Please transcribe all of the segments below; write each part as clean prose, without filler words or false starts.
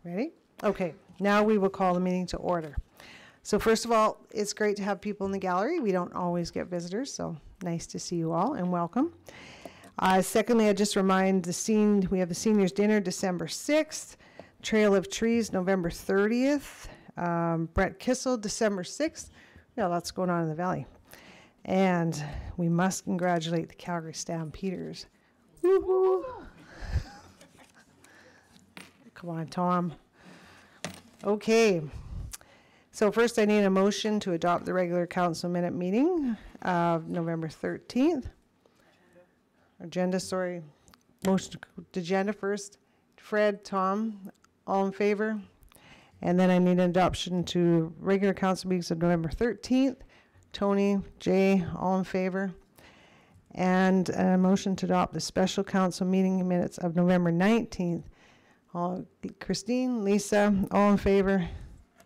Ready? Okay, now we will call the meeting to order. So first of all, it's great to have people in the gallery. We don't always get visitors, so nice to see you all and welcome. Secondly, I just remind we have the seniors dinner December 6th, Trail of Trees November 30th, Brett Kissel December 6th. Yeah, lots going on in the valley. And we must congratulate the Calgary Stampeders. Woohoo! Come on, Tom. Okay. So first I need a motion to adopt the regular council minute meeting of November 13th. Agenda, sorry. Motion to agenda first. Fred, Tom, all in favor? And then I need an adoption to regular council meetings of November 13th. Tony, Jay, all in favor? And a motion to adopt the special council meeting minutes of November 19th. Christine, Lisa, all in favor?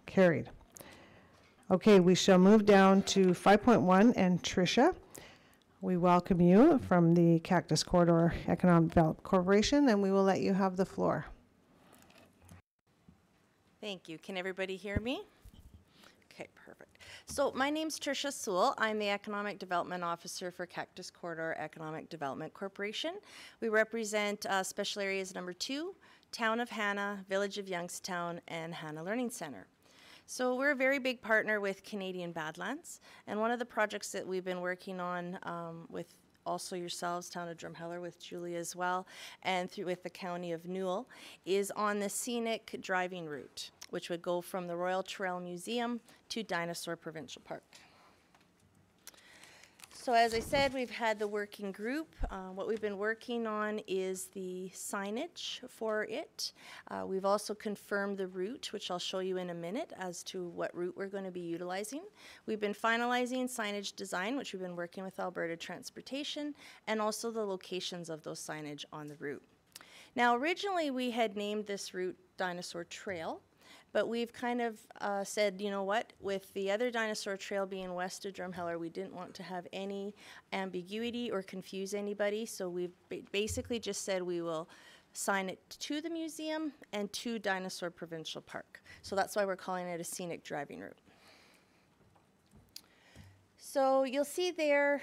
Carried. Okay, we shall move down to 5.1 and Tricia. We welcome you from the Cactus Corridor Economic Development Corporation, and we will let you have the floor. Thank you. Can everybody hear me? Okay, perfect. So my name's Tricia Sewell. I'm the Economic Development Officer for Cactus Corridor Economic Development Corporation. We represent special areas number 2, Town of Hanna, Village of Youngstown, and Hanna Learning Center. So we're a very big partner with Canadian Badlands, and one of the projects that we've been working on with also yourselves, Town of Drumheller, with Julie as well, and with the County of Newell, is on the scenic driving route, which would go from the Royal Trail Museum to Dinosaur Provincial Park. So as I said, we've had the working group. What we've been working on is the signage for it. We've also confirmed the route, which I'll show you in a minute as to what route we're going to be utilizing. We've been finalizing signage design, which we've been working with Alberta Transportation, and also the locations of those signage on the route. Now, originally we had named this route Dinosaur Trail, but we've kind of said, you know what, with the other dinosaur trail being west of Drumheller, we didn't want to have any ambiguity or confuse anybody, so we've basically just said we will sign it to the museum and to Dinosaur Provincial Park. So that's why we're calling it a scenic driving route. So you'll see there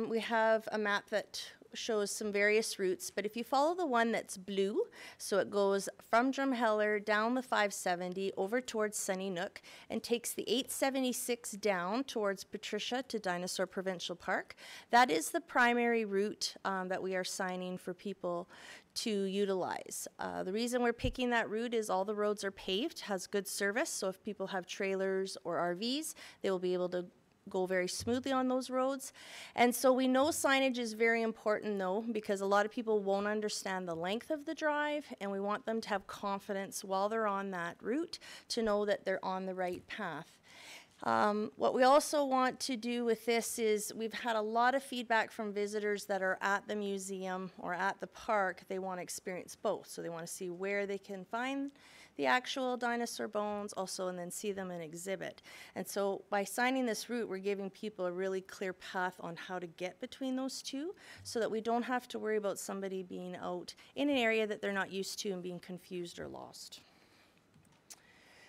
we have a map that shows some various routes, but if you follow the one that's blue, so it goes from Drumheller down the 570 over towards Sunny Nook and takes the 876 down towards Patricia to Dinosaur Provincial Park. That is the primary route that we are signing for people to utilize. The reason we're picking that route is all the roads are paved, has good service, so if people have trailers or RVs, they will be able to go very smoothly on those roads. And so we know signage is very important though, because a lot of people won't understand the length of the drive, and we want them to have confidence while they're on that route to know that they're on the right path. What we also want to do with this is we've had a lot of feedback from visitors that are at the museum or at the park. They want to experience both. So they want to see where they can find the actual dinosaur bones also, and then see them in exhibit. And so by signing this route, we're giving people a really clear path on how to get between those two so that we don't have to worry about somebody being out in an area that they're not used to and being confused or lost.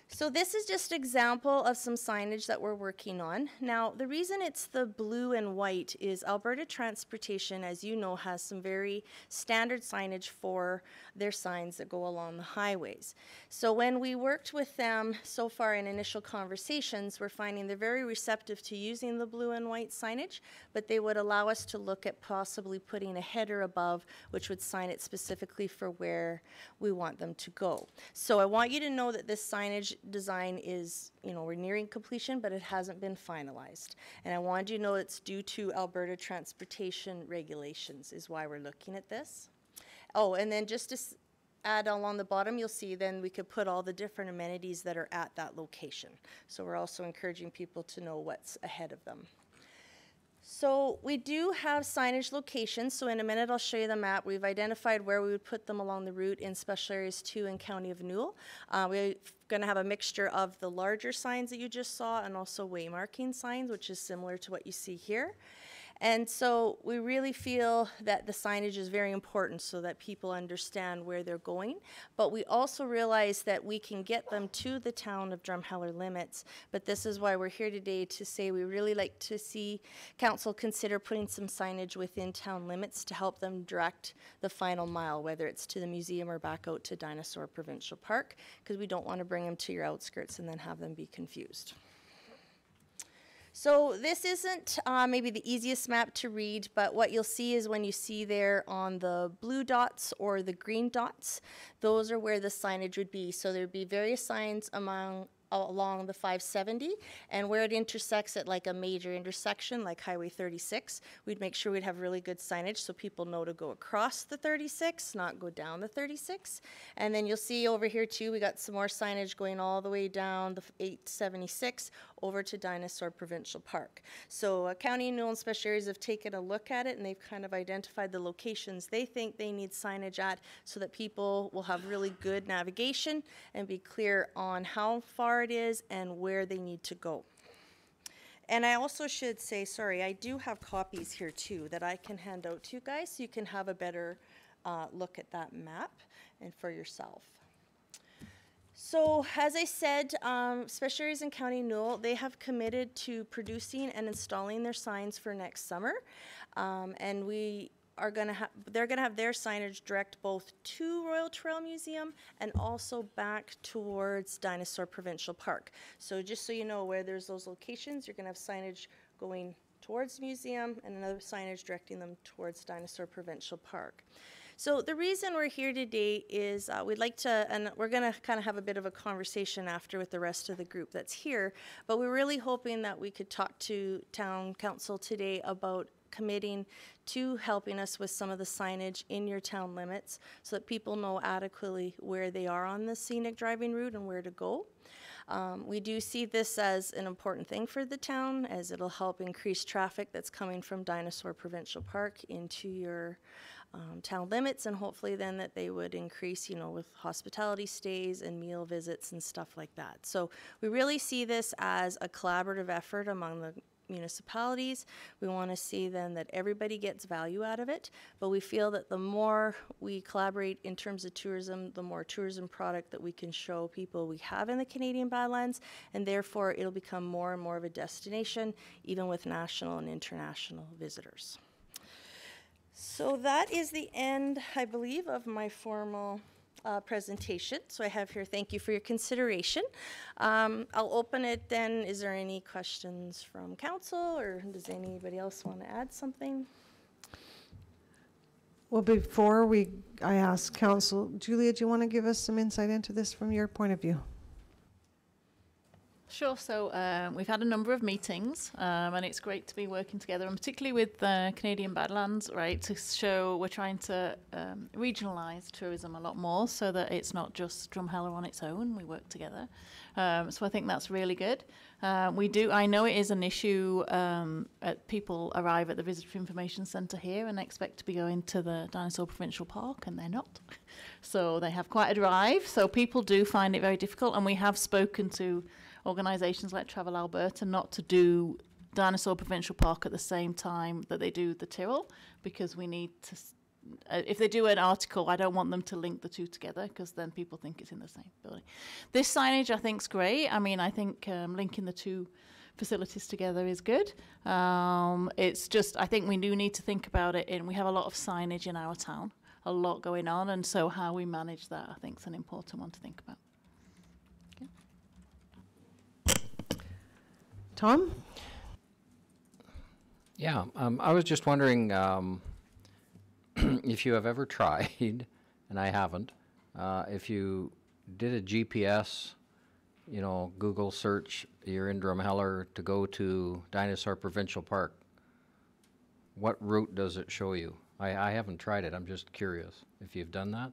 So this is just an example of some signage that we're working on. Now, the reason it's the blue and white is Alberta Transportation, as you know, has some very standard signage for their signs that go along the highways. So when we worked with them so far in initial conversations, we're finding they're very receptive to using the blue and white signage, but they would allow us to look at possibly putting a header above, which would sign it specifically for where we want them to go. So I want you to know that this signage design is, we're nearing completion, but it hasn't been finalized. And I wanted you to know it's due to Alberta Transportation regulations is why we're looking at this. Oh, and then just to add along the bottom, you'll see then we could put all the different amenities that are at that location. So we're also encouraging people to know what's ahead of them. So we do have signage locations, so in a minute I'll show you the map. We've identified where we would put them along the route in Special Areas 2 and County of Newell. We're going to have a mixture of the larger signs that you just saw and also waymarking signs, which is similar to what you see here. And so we really feel that the signage is very important so that people understand where they're going. But we also realize that we can get them to the town of Drumheller limits. But this is why we're here today, to say we really like to see council consider putting some signage within town limits to help them direct the final mile, whether it's to the museum or back out to Dinosaur Provincial Park, because we don't want to bring them to your outskirts and then have them be confused. So this isn't maybe the easiest map to read, but what you'll see is when you see there on the blue dots or the green dots, those are where the signage would be. So there'd be various signs along the 570, and where it intersects at like a major intersection like Highway 36, we'd make sure we'd have really good signage so people know to go across the 36, not go down the 36. And then you'll see over here too, we got some more signage going all the way down the 876 over to Dinosaur Provincial Park. So County and Newell Special Areas have taken a look at it, and they've kind of identified the locations they think they need signage at so that people will have really good navigation and be clear on how far it is and where they need to go. And I also should say, sorry, I do have copies here too that I can hand out to you guys so you can have a better look at that map and for yourself. So as I said, Special Areas in County Newell, they have committed to producing and installing their signs for next summer. And we are they're gonna have their signage direct both to Royal Trail Museum and also back towards Dinosaur Provincial Park. So just so you know, where there's those locations, you're gonna have signage going towards the museum and another signage directing them towards Dinosaur Provincial Park. So the reason we're here today is we'd like to, and we're going to kind of have a bit of a conversation after with the rest of the group that's here, but we're really hoping that we could talk to town council today about committing to helping us with some of the signage in your town limits so that people know adequately where they are on the scenic driving route and where to go. We do see this as an important thing for the town, as it'll help increase traffic that's coming from Dinosaur Provincial Park into your town limits, and hopefully then that they would increase, you know, with hospitality stays and meal visits and stuff like that. So we really see this as a collaborative effort among the municipalities. We want to see then that everybody gets value out of it, but we feel that the more we collaborate in terms of tourism, the more tourism product that we can show people we have in the Canadian Badlands, and therefore it'll become more and more of a destination, even with national and international visitors. So that is the end, I believe, of my formal presentation. So I have here, thank you for your consideration. I'll open it then. Is there any questions from council, or does anybody else want to add something? Well, before I ask council, Julia, do you want to give us some insight into this from your point of view? Sure. So we've had a number of meetings, and it's great to be working together, and particularly with Canadian Badlands, right, to show we're trying to regionalise tourism a lot more so that it's not just Drumheller on its own. We work together. So I think that's really good. I know it is an issue. People arrive at the Visitor Information Centre here and expect to be going to the Dinosaur Provincial Park, and they're not. So they have quite a drive. So people do find it very difficult, and we have spoken to organisations like Travel Alberta not to do Dinosaur Provincial Park at the same time that they do the Tyrrell, because we need to, if they do an article, I don't want them to link the two together, because then people think it's in the same building. This signage I think is great. I mean, I think linking the two facilities together is good. It's just, I think we do need to think about it, and we have a lot of signage in our town, a lot going on, and so how we manage that I think is an important one to think about. Tom? Yeah, I was just wondering if you have ever tried, and I haven't, if you did a GPS, you know, Google search, you're in Drumheller, to go to Dinosaur Provincial Park, what route does it show you? I haven't tried it. I'm just curious if you've done that.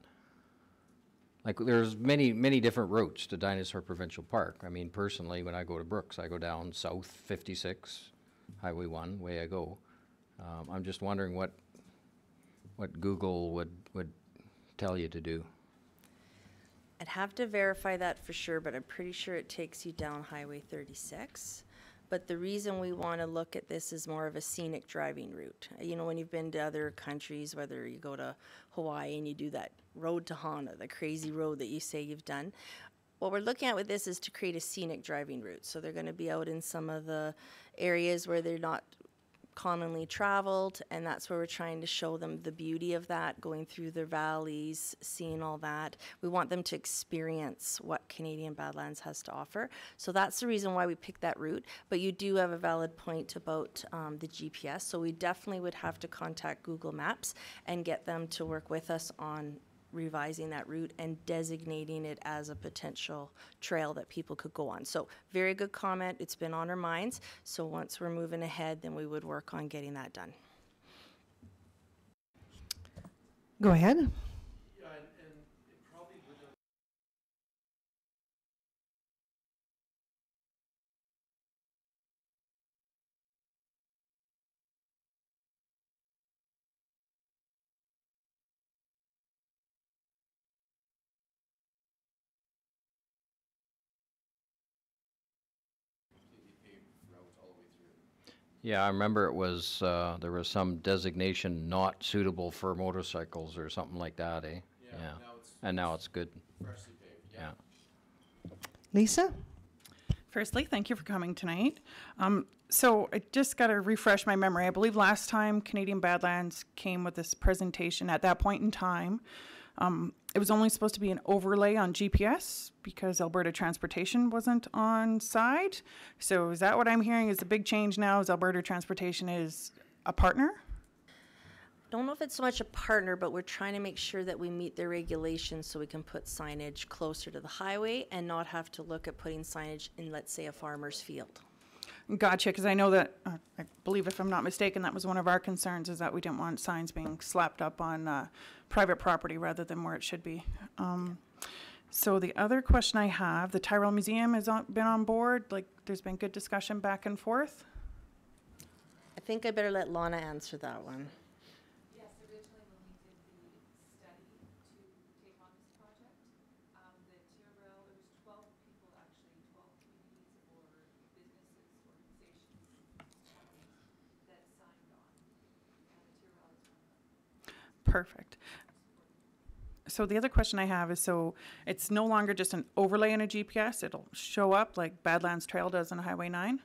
Like, there's many different routes to Dinosaur Provincial Park. I mean, personally, when I go to Brooks, I go down south 56, Highway 1, way I go. I'm just wondering what Google would tell you to do. I'd have to verify that for sure, but I'm pretty sure it takes you down Highway 36. But the reason we want to look at this is more of a scenic driving route. You know, when you've been to other countries, whether you go to Hawaii and you do that road to Hana, the crazy road that you say you've done, what we're looking at with this is to create a scenic driving route. So they're going to be out in some of the areas where they're not commonly traveled, and that's where we're trying to show them the beauty of that, going through the valleys, seeing all that. We want them to experience what Canadian Badlands has to offer. So that's the reason why we picked that route. But you do have a valid point about the GPS. So we definitely would have to contact Google Maps and get them to work with us on revising that route and designating it as a potential trail that people could go on. So very good comment. It's been on our minds. So once we're moving ahead, then we would work on getting that done. Go ahead. Yeah, and it probably would have. Yeah, I remember it was, there was some designation not suitable for motorcycles or something like that, eh? Yeah, now it's And now it's good, freshly paved, yeah. yeah. Lisa? Firstly, thank you for coming tonight. So I just got to refresh my memory. I believe last time Canadian Badlands came with this presentation at that point in time, it was only supposed to be an overlay on GPS because Alberta Transportation wasn't on side. So is that what I'm hearing is the big change now is Alberta Transportation is a partner? Don't know if it's so much a partner, but we're trying to make sure that we meet their regulations so we can put signage closer to the highway and not have to look at putting signage in, let's say, a farmer's field. Gotcha, because I know that, I believe if I'm not mistaken, that was one of our concerns is that we didn't want signs being slapped up on private property rather than where it should be. So the other question I have, the Tyrrell Museum has been on board, like there's been good discussion back and forth. I think I better let Lana answer that one. Yes, originally when we did the study to take on this project, the Tyrrell, it was 12 people actually, 12 communities or businesses, organizations, that signed on, and the Tyrrell is one of them. Perfect. So the other question I have is, so it's no longer just an overlay in a GPS, it'll show up like Badlands Trail does on Highway 9?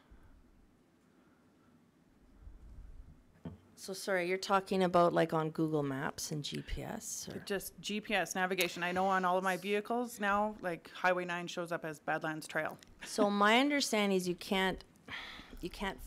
So sorry, you're talking about like on Google Maps and GPS? Or? Just GPS navigation. I know on all of my vehicles now, like Highway 9 shows up as Badlands Trail. So my understanding is you can't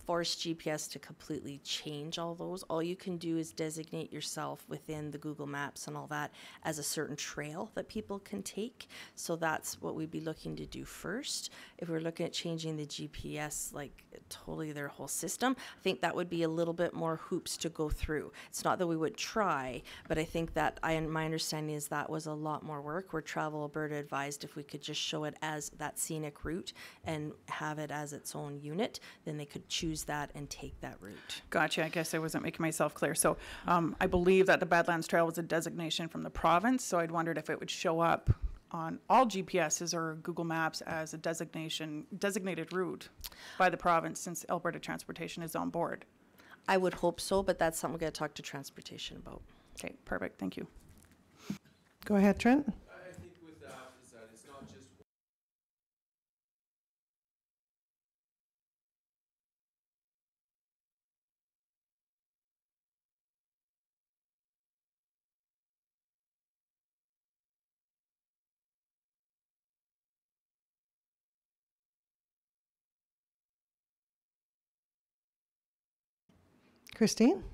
force GPS to completely change all those. All you can do is designate yourself within the Google Maps and all that as a certain trail that people can take. So that's what we'd be looking to do first. If we're looking at changing the GPS, like totally their whole system, I think that would be a little bit more hoops to go through. It's not that we would try, but I think that my understanding is that was a lot more work where Travel Alberta advised if we could just show it as that scenic route and have it as its own unit, then they could choose that and take that route. Gotcha. I guess I wasn't making myself clear. So I believe that the Badlands Trail was a designation from the province. So I'd wondered if it would show up on all GPSs or Google Maps as a designated route by the province since Alberta Transportation is on board. I would hope so, but that's something we're going to talk to transportation about. Okay, perfect. Thank you. Go ahead, Trent. I think with that is that it's not just Christine?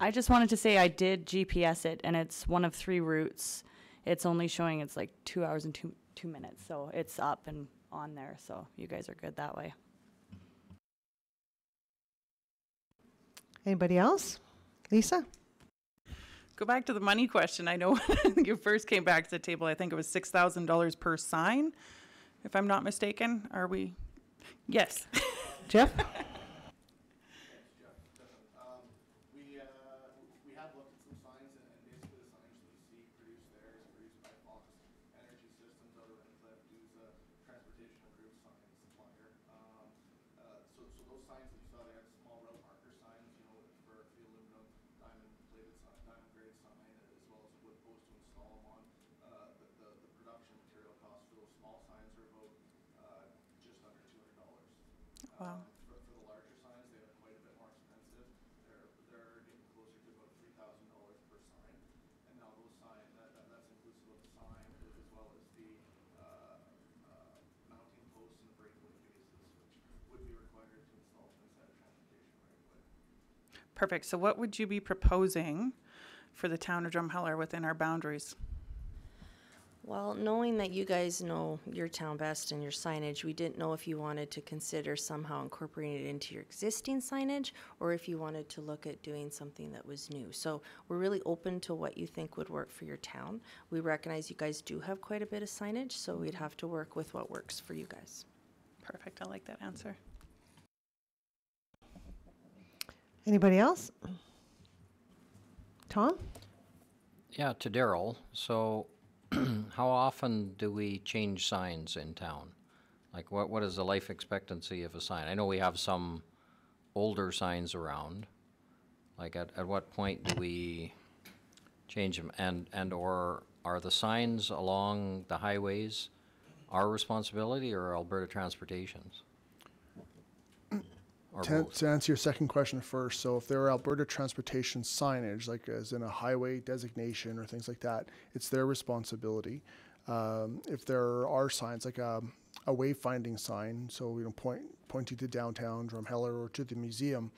I just wanted to say I did GPS it, and it's one of 3 routes. It's only showing it's like 2 hours and two minutes, so it's up and on there. So you guys are good that way. Anybody else? Lisa? Go back to the money question. I know when you first came back to the table, I think it was $6,000 per sign, if I'm not mistaken. Are we? Yes. Jeff? We have looked at some signs, and basically the signs that you see produced there is produced by Fox Energy Systems out of Redcliffe, who's a transportation approved sign supplier. install them on. The production material cost for those small signs are about just under $200. Wow. For the larger signs, they are quite a bit more expensive. They're getting closer to about $3,000 per sign. And now those that's inclusive of the sign as well as the mounting posts and the breakaway bases, which would be required to install inside of transportation right away. Perfect. So what would you be proposing for the town of Drumheller within our boundaries? Well, knowing that you guys know your town best and your signage, we didn't know if you wanted to consider somehow incorporating it into your existing signage or if you wanted to look at doing something that was new. So we're really open to what you think would work for your town. We recognize you guys do have quite a bit of signage, so we'd have to work with what works for you guys. Perfect. I like that answer. Anybody else? Tom? Yeah, to Daryl. So how often do we change signs in town? Like what is the life expectancy of a sign? I know we have some older signs around. Like at what point do we change them? And or are the signs along the highways our responsibility or Alberta Transportation's? Or both? To answer your second question first, so if there are Alberta Transportation signage, like as in a highway designation or things like that, it's their responsibility. If there are signs like a wayfinding sign, so pointing to downtown Drumheller or to the museum,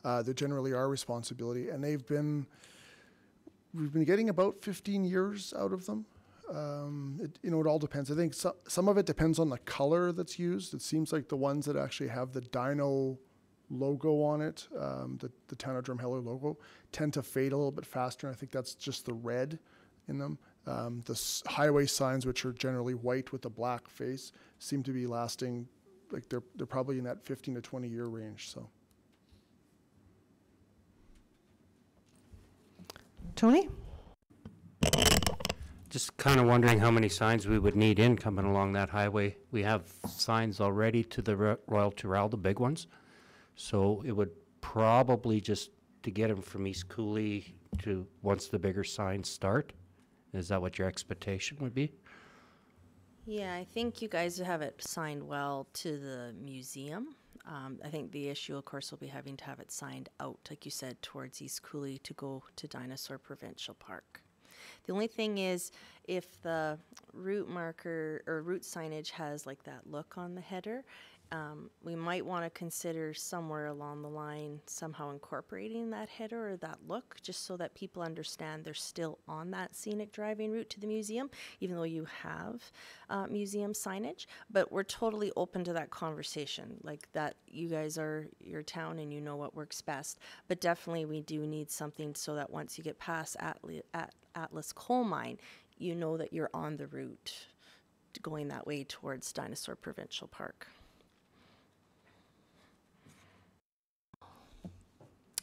they're generally our responsibility, and we've been getting about 15 years out of them. It all depends. I think some of it depends on the color that's used. It seems like the ones that actually have the Dino logo on it, the town of Drumheller logo, tend to fade a little bit faster. And I think that's just the red in them. The highway signs, which are generally white with a black face, seem to be lasting, like they're probably in that 15 to 20 year range. So. Tony? Just kind of wondering how many signs we would need in coming along that highway. We have signs already to the Royal Tyrrell, the big ones. So it would probably just to get them from East Cooley to once the bigger signs start. Is that what your expectation would be? Yeah, I think you guys have it signed well to the museum. I think the issue, of course, will be having to have it signed out, like you said, towards East Cooley to go to Dinosaur Provincial Park. The only thing is, if the route marker or route signage has like that look on the header, we might want to consider somewhere along the line somehow incorporating that header or that look, just so that people understand they're still on that scenic driving route to the museum, even though you have museum signage. But we're totally open to that conversation, like that you guys are your town and you know what works best. But definitely we do need something so that once you get past Atlas Coal Mine, you know that you're on the route going that way towards Dinosaur Provincial Park.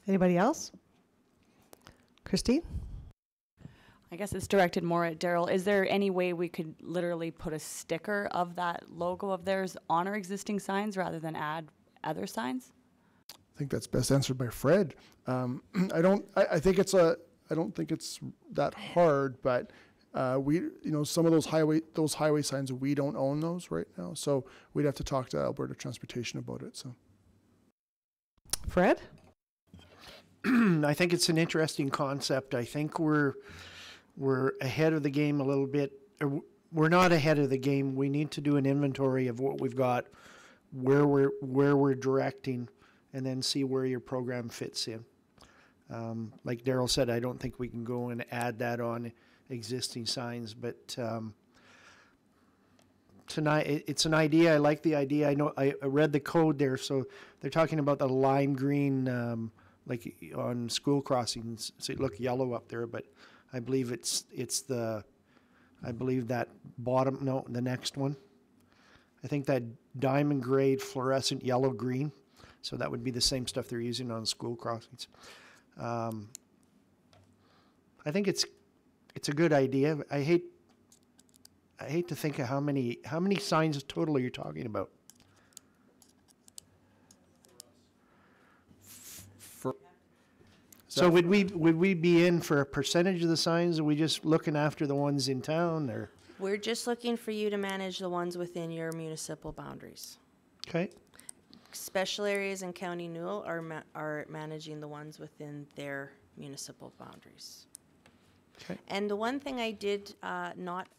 Anybody else? Christine? I guess it's directed more at Daryl. Is there any way we could literally put a sticker of that logo of theirs on our existing signs rather than add other signs? I think that's best answered by Fred. I don't think it's that hard, but some of those highway signs, we don't own those right now, so we'd have to talk to Alberta Transportation about it. So, Fred? I think it's an interesting concept. I think we're ahead of the game a little bit. We're not ahead of the game. We need to do an inventory of what we've got, where we're directing, and then see where your program fits in. Like Daryl said, I don't think we can go and add that on existing signs, but tonight it's an idea. I like the idea. I know I read the code there, so they're talking about the lime green, like on school crossings. So it look yellow up there, but I believe the next one. I think that diamond grade fluorescent yellow green. So that would be the same stuff they're using on school crossings. I think it's a good idea. I hate to think of how many signs total are you talking about? So would we be in for a percentage of the signs? Are we just looking after the ones in town, or? We're just looking for you to manage the ones within your municipal boundaries. Okay. Special areas in County Newell are managing the ones within their municipal boundaries. Okay. And the one thing I did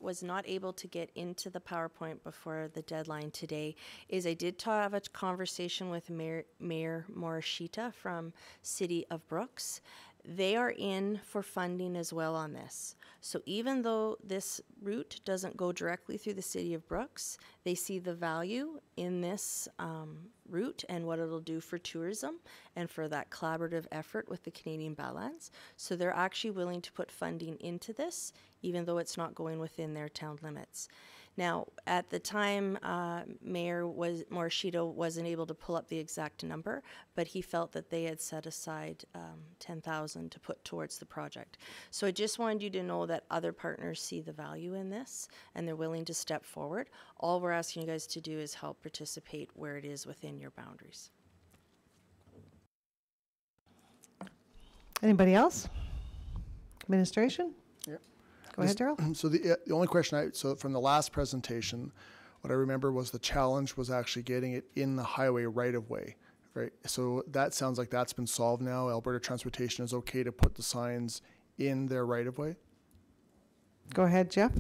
was not able to get into the PowerPoint before the deadline today is I did have a conversation with Mayor Morishita from City of Brooks. They are in for funding as well on this. So even though this route doesn't go directly through the City of Brooks, they see the value in this route and what it'll do for tourism and for that collaborative effort with the Canadian Badlands. So they're actually willing to put funding into this, even though it's not going within their town limits. Now, at the time, Mayor Morishita wasn't able to pull up the exact number, but he felt that they had set aside $10,000 to put towards the project. So I just wanted you to know that other partners see the value in this and they're willing to step forward. All we're asking you guys to do is help participate where it is within your boundaries. Anybody else? Administration? Yeah. Go ahead, Daryl. So the only question so from the last presentation, what I remember was the challenge was actually getting it in the highway right of way, right? So that sounds like that's been solved now. Alberta Transportation is okay to put the signs in their right of way? Go ahead, Jeff.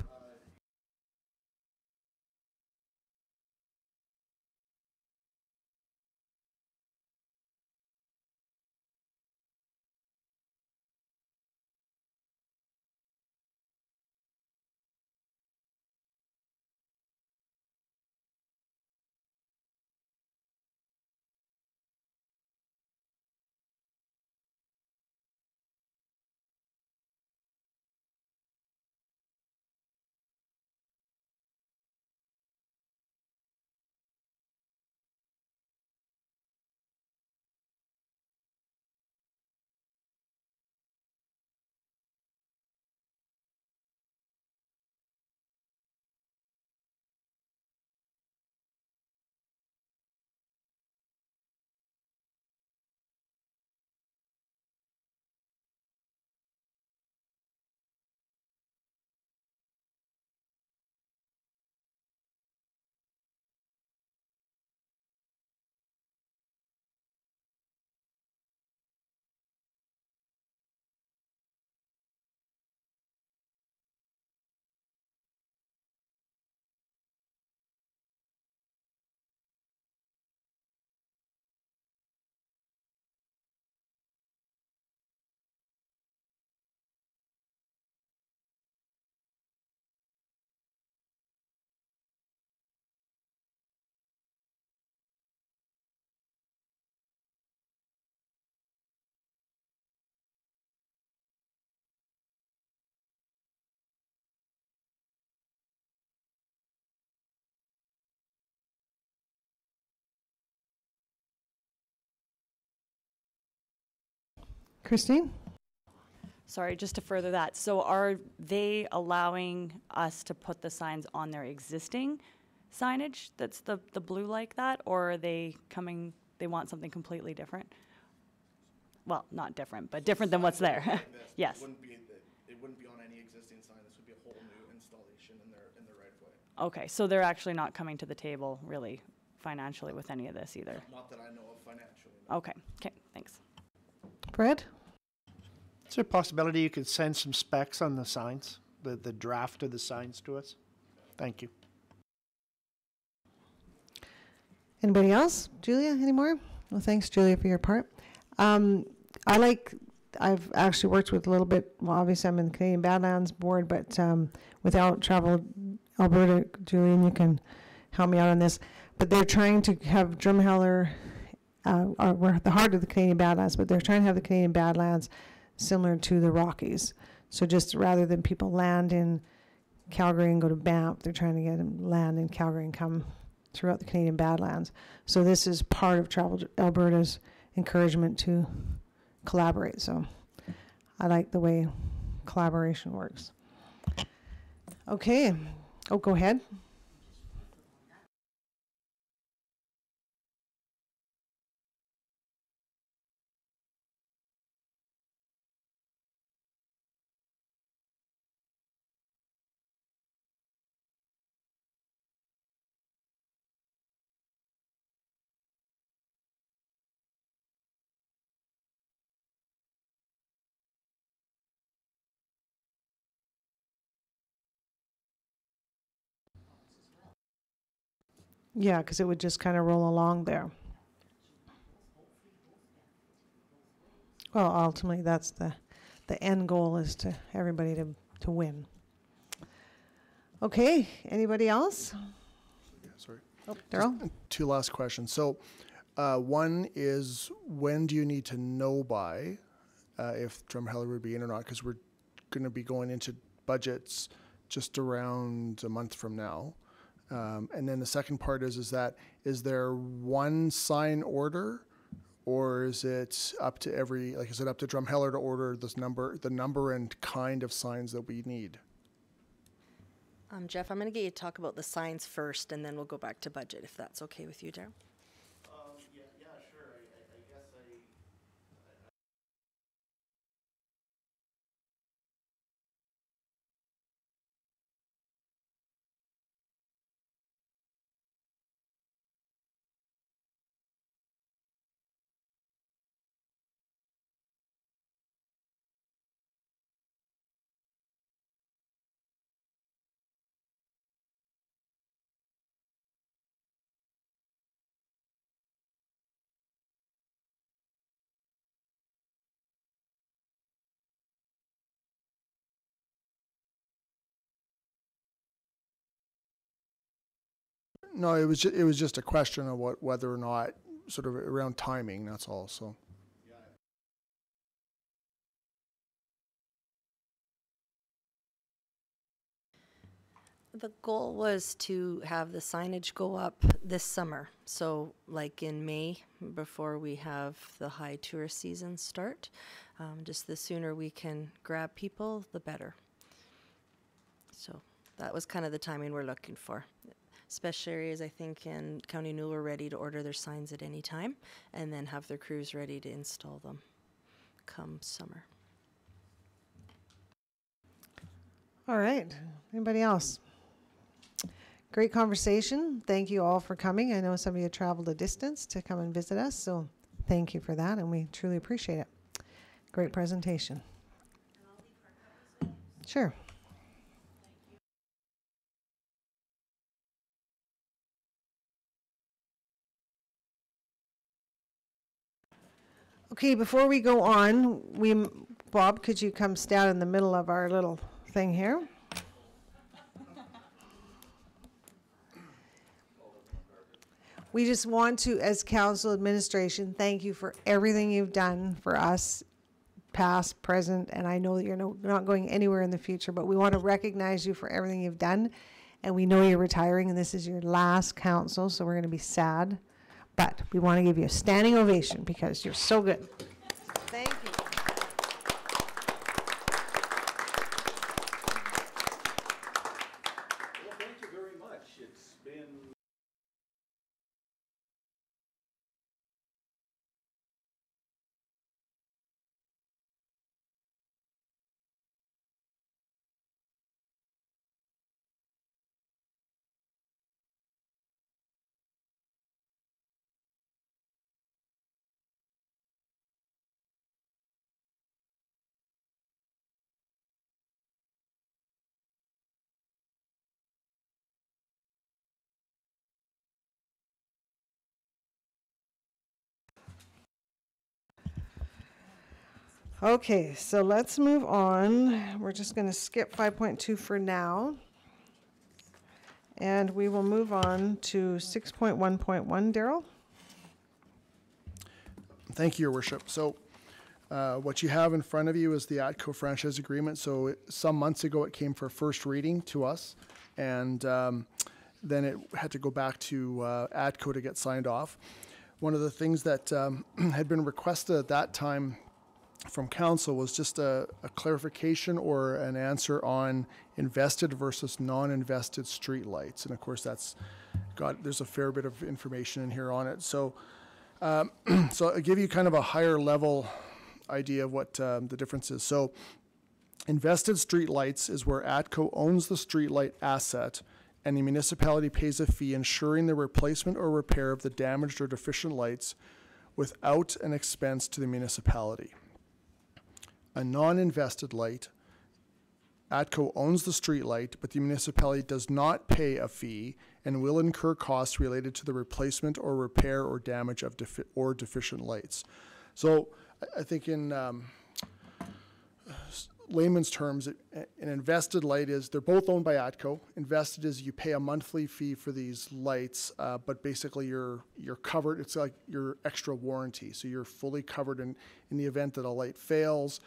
Christine? Sorry, just to further that. So are they allowing us to put the signs on their existing signage that's the blue like that? Or are they coming, they want something completely different? Well, not different, but different than what's there. Yes. It wouldn't be on any existing sign. This would be a whole new installation in their right of way. Okay, so they're actually not coming to the table really financially with any of this either? Not that I know of financially. No. Okay, thanks. Fred? Is there a possibility you could send some specs on the signs, the draft of the signs to us? Thank you. Anybody else? Julia, any more? Well, thanks, Julia, for your part. I've actually worked with a little bit, well, obviously I'm in the Canadian Badlands board, but without Travel Alberta, Julian, you can help me out on this. But they're trying to have Drumheller, we're at the heart of the Canadian Badlands, but they're trying to have the Canadian Badlands similar to the Rockies. So just rather than people land in Calgary and go to Banff, they're trying to get them land in Calgary and come throughout the Canadian Badlands. So this is part of Travel Alberta's encouragement to collaborate. So I like the way collaboration works. Okay. Oh, go ahead. Yeah, because it would just kind of roll along there. Well, ultimately, that's the end goal is to everybody to win. Okay, anybody else? Yeah, sorry. Oh, Daryl? Just two last questions. So one is, when do you need to know by if Drumheller would be in or not? Because we're going to be going into budgets just around a month from now. And then the second part is there one sign order, or is it up to is it up to Drumheller to order the number and kind of signs that we need? Jeff, I'm going to get you to talk about the signs first, and then we'll go back to budget, if that's okay with you, Daryl. Yeah, sure. I guess No, it was just a question of whether or not, sort of around timing. That's all. So. The goal was to have the signage go up this summer. So like in May, before we have the high tourist season start. Just the sooner we can grab people, the better. So that was kind of the timing we're looking for. Special areas, I think, in County New are ready to order their signs at any time and then have their crews ready to install them come summer. All right. Anybody else? Great conversation. Thank you all for coming. I know some of you traveled a distance to come and visit us, so thank you for that, and we truly appreciate it. Great presentation. Sure. Okay, before we go on, Bob, could you come stand in the middle of our little thing here? We just want to, as council administration, thank you for everything you've done for us, past, present, and I know that you're not going anywhere in the future, but we want to recognize you for everything you've done. And we know you're retiring, and this is your last council, so we're going to be sad. But we want to give you a standing ovation because you're so good. Thank you. Well, thank you very much. It's been Okay, so let's move on. We're just going to skip 5.2 for now. And we will move on to 6.1.1, Daryl. Thank you, Your Worship. So what you have in front of you is the ATCO franchise agreement. So some months ago, it came for first reading to us, and then it had to go back to ATCO to get signed off. One of the things that had been requested at that time from council was just a clarification or an answer on invested versus non-invested streetlights. And of course, there's a fair bit of information in here on it. So so I'll give you kind of a higher level idea of what the difference is. So invested streetlights is where ATCO owns the streetlight asset and the municipality pays a fee ensuring the replacement or repair of the damaged or deficient lights without an expense to the municipality. A non-invested light ATCO owns the street light, but the municipality does not pay a fee and will incur costs related to the replacement or repair or damage of deficient lights. So I think in layman's terms, an invested light is, they're both owned by ATCO. Invested is you pay a monthly fee for these lights, but basically you're covered. It's like your extra warranty. So you're fully covered in the event that a light fails.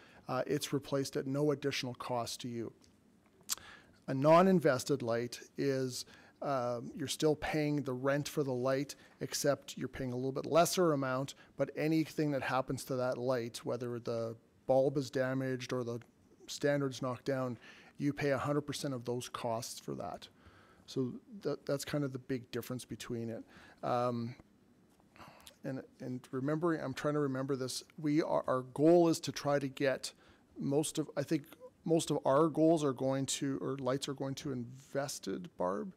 It's replaced at no additional cost to you. A non-invested light is you're still paying the rent for the light, except you're paying a little bit lesser amount, but anything that happens to that light, whether the bulb is damaged or the standard's knocked down, you pay 100% of those costs for that. So that's kind of the big difference between it. And remembering, I'm trying to remember this, our goal is to try to get most of our goals are going to, or lights are going to invested, Barb?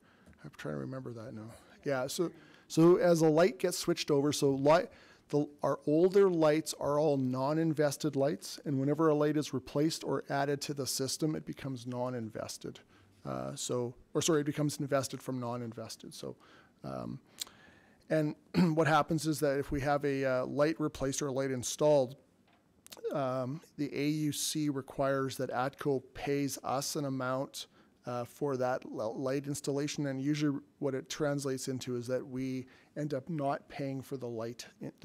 I'm trying to remember that now. Yeah, so as a light gets switched over, our older lights are all non-invested lights, and whenever a light is replaced or added to the system, it becomes non-invested. It becomes invested from non-invested. And what happens is that if we have a light replaced or a light installed, the AUC requires that ATCO pays us an amount for that light installation, and usually what it translates into is that we end up not paying for the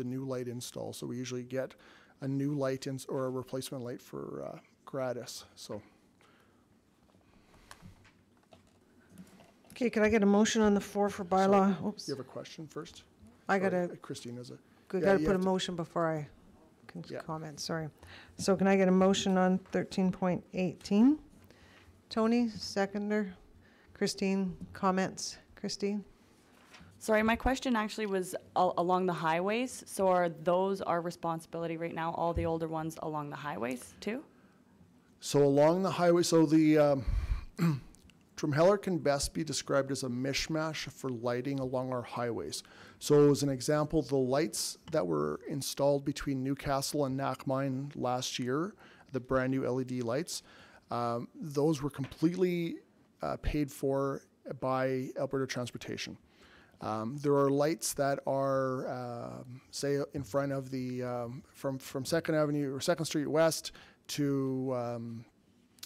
new light install. So we usually get a new light or a replacement light for gratis. So. Okay, can I get a motion on the floor for bylaw? So, Oops. you have a question first? I gotta. Christine has a. Gotta put a motion before I can comment. Sorry. So can I get a motion on 13.18? Tony, seconder. Christine, comments. Christine? Sorry, my question actually was along the highways. So are those our responsibility right now, all the older ones along the highways too? So along the highway, so the Drumheller can best be described as a mishmash for lighting along our highways. So as an example, the lights that were installed between Newcastle and Knockmine last year, the brand new LED lights, those were completely paid for by Alberta Transportation. There are lights that are, say, in front of the, from 2nd Avenue or 2nd Street West to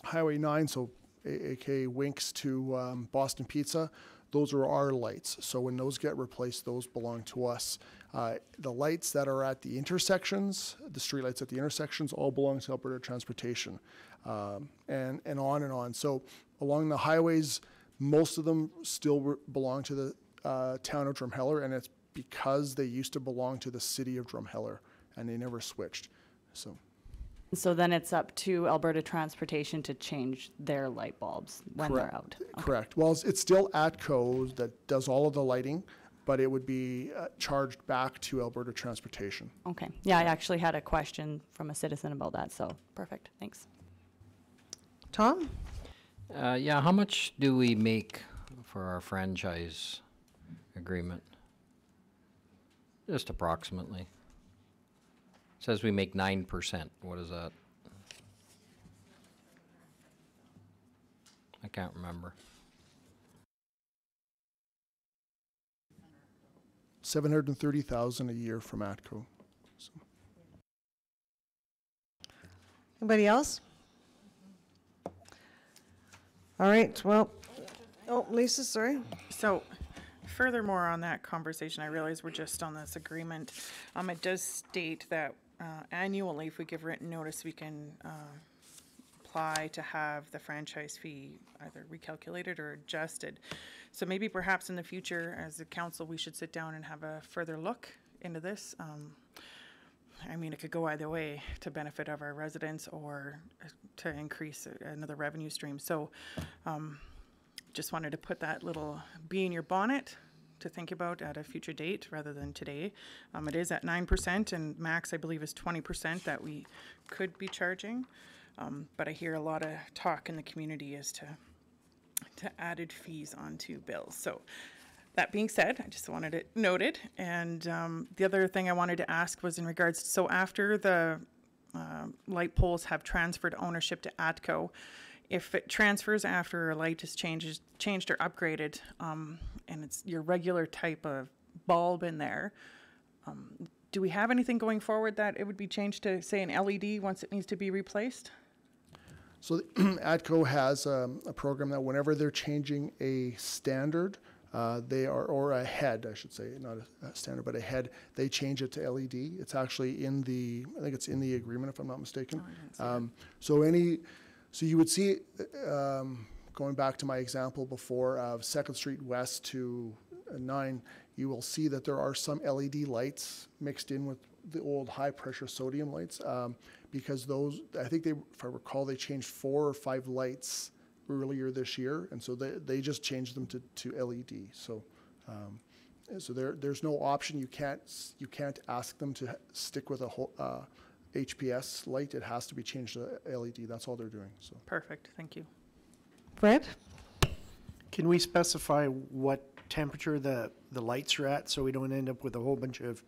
Highway 9, so aka Winks to Boston Pizza. Those are our lights. So when those get replaced, those belong to us. The lights that are at the intersections, the street lights at the intersections, all belong to Alberta Transportation, and on and on. So along the highways, most of them still belong to the town of Drumheller, and it's because they used to belong to the city of Drumheller, and they never switched. So then it's up to Alberta Transportation to change their light bulbs when they're out. Okay. Correct. Well, it's still ATCO that does all of the lighting, but it would be charged back to Alberta Transportation. Okay. Yeah, I actually had a question from a citizen about that, so perfect. Thanks. Tom? Yeah, how much do we make for our franchise agreement? Just approximately. It says we make 9%. What is that? I can't remember. $730,000 a year from ATCO. So. Anybody else? All right, well, Lisa, sorry. So furthermore on that conversation, I realize we're just on this agreement. It does state that annually, if we give written notice, we can apply to have the franchise fee either recalculated or adjusted. So maybe perhaps in the future, as a council, we should sit down and have a further look into this. I mean, it could go either way, to benefit of our residents or to increase another revenue stream. So just wanted to put that little bee in your bonnet to think about at a future date rather than today. It is at 9%, and max, I believe, is 20% that we could be charging. But I hear a lot of talk in the community as to added fees onto bills. So that being said, I just wanted it noted. And the other thing I wanted to ask was in regards to, so after the light poles have transferred ownership to ATCO, if it transfers after a light is changed or upgraded, and it's your regular type of bulb in there, do we have anything going forward that it would be changed to, say, an LED once it needs to be replaced? So ATCO has a program that whenever they're changing a standard, they are, or a head, I should say, not a standard, but a head, they change it to LED. It's actually in the, I think it's in the agreement if I'm not mistaken. So you would see, going back to my example before of 2nd Street West to 9, you will see that there are some LED lights mixed in with the old high pressure sodium lights, because those, I think they, if I recall, they changed 4 or 5 lights earlier this year, and so they just changed them to LED. So so there's no option. You can't ask them to stick with a whole HPS light. It has to be changed to LED. That's all they're doing. So Perfect, thank you. Fred? Can we specify what temperature the lights are at so we don't end up with a whole bunch of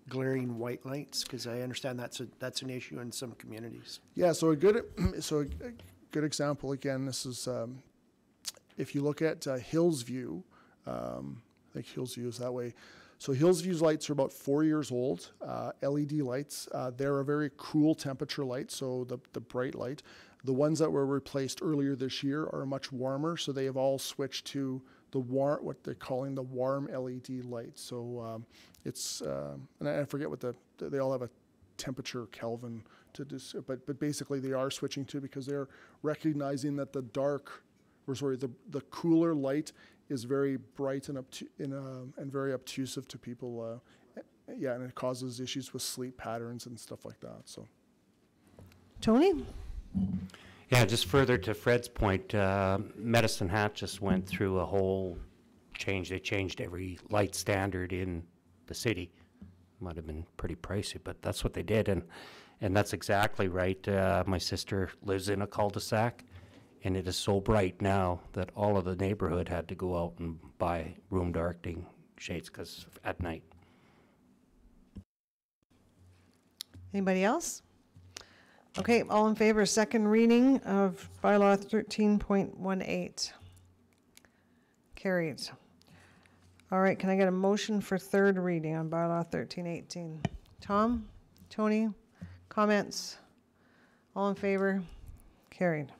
glaring white lights? Because I understand that's an issue in some communities. yeah, so a good example, again, this is if you look at Hillsview, I think Hillsview is that way. So Hillsview's lights are about 4 years old, LED lights. They're a very cool temperature light, so the bright light. The ones that were replaced earlier this year are much warmer, so they have all switched to the what they're calling the warm LED light. So it's, and I forget what they all have a temperature Kelvin to do, but basically they are switching to, because they're recognizing that the cooler light is very bright and and very obtrusive to people. Yeah, and it causes issues with sleep patterns and stuff like that. So, Tony? Yeah, just further to Fred's point, Medicine Hat just went through a whole change. They changed every light standard in the city. Might have been pretty pricey, but that's what they did, and that's exactly right. My sister lives in a cul-de-sac, and it is so bright now that all of the neighborhood had to go out and buy room darkening shades because at night. Anybody else? Okay, all in favor, second reading of bylaw 13.18. Carried. All right, can I get a motion for third reading on bylaw 13.18? Tom? Tony? Comments? All in favor? Carried.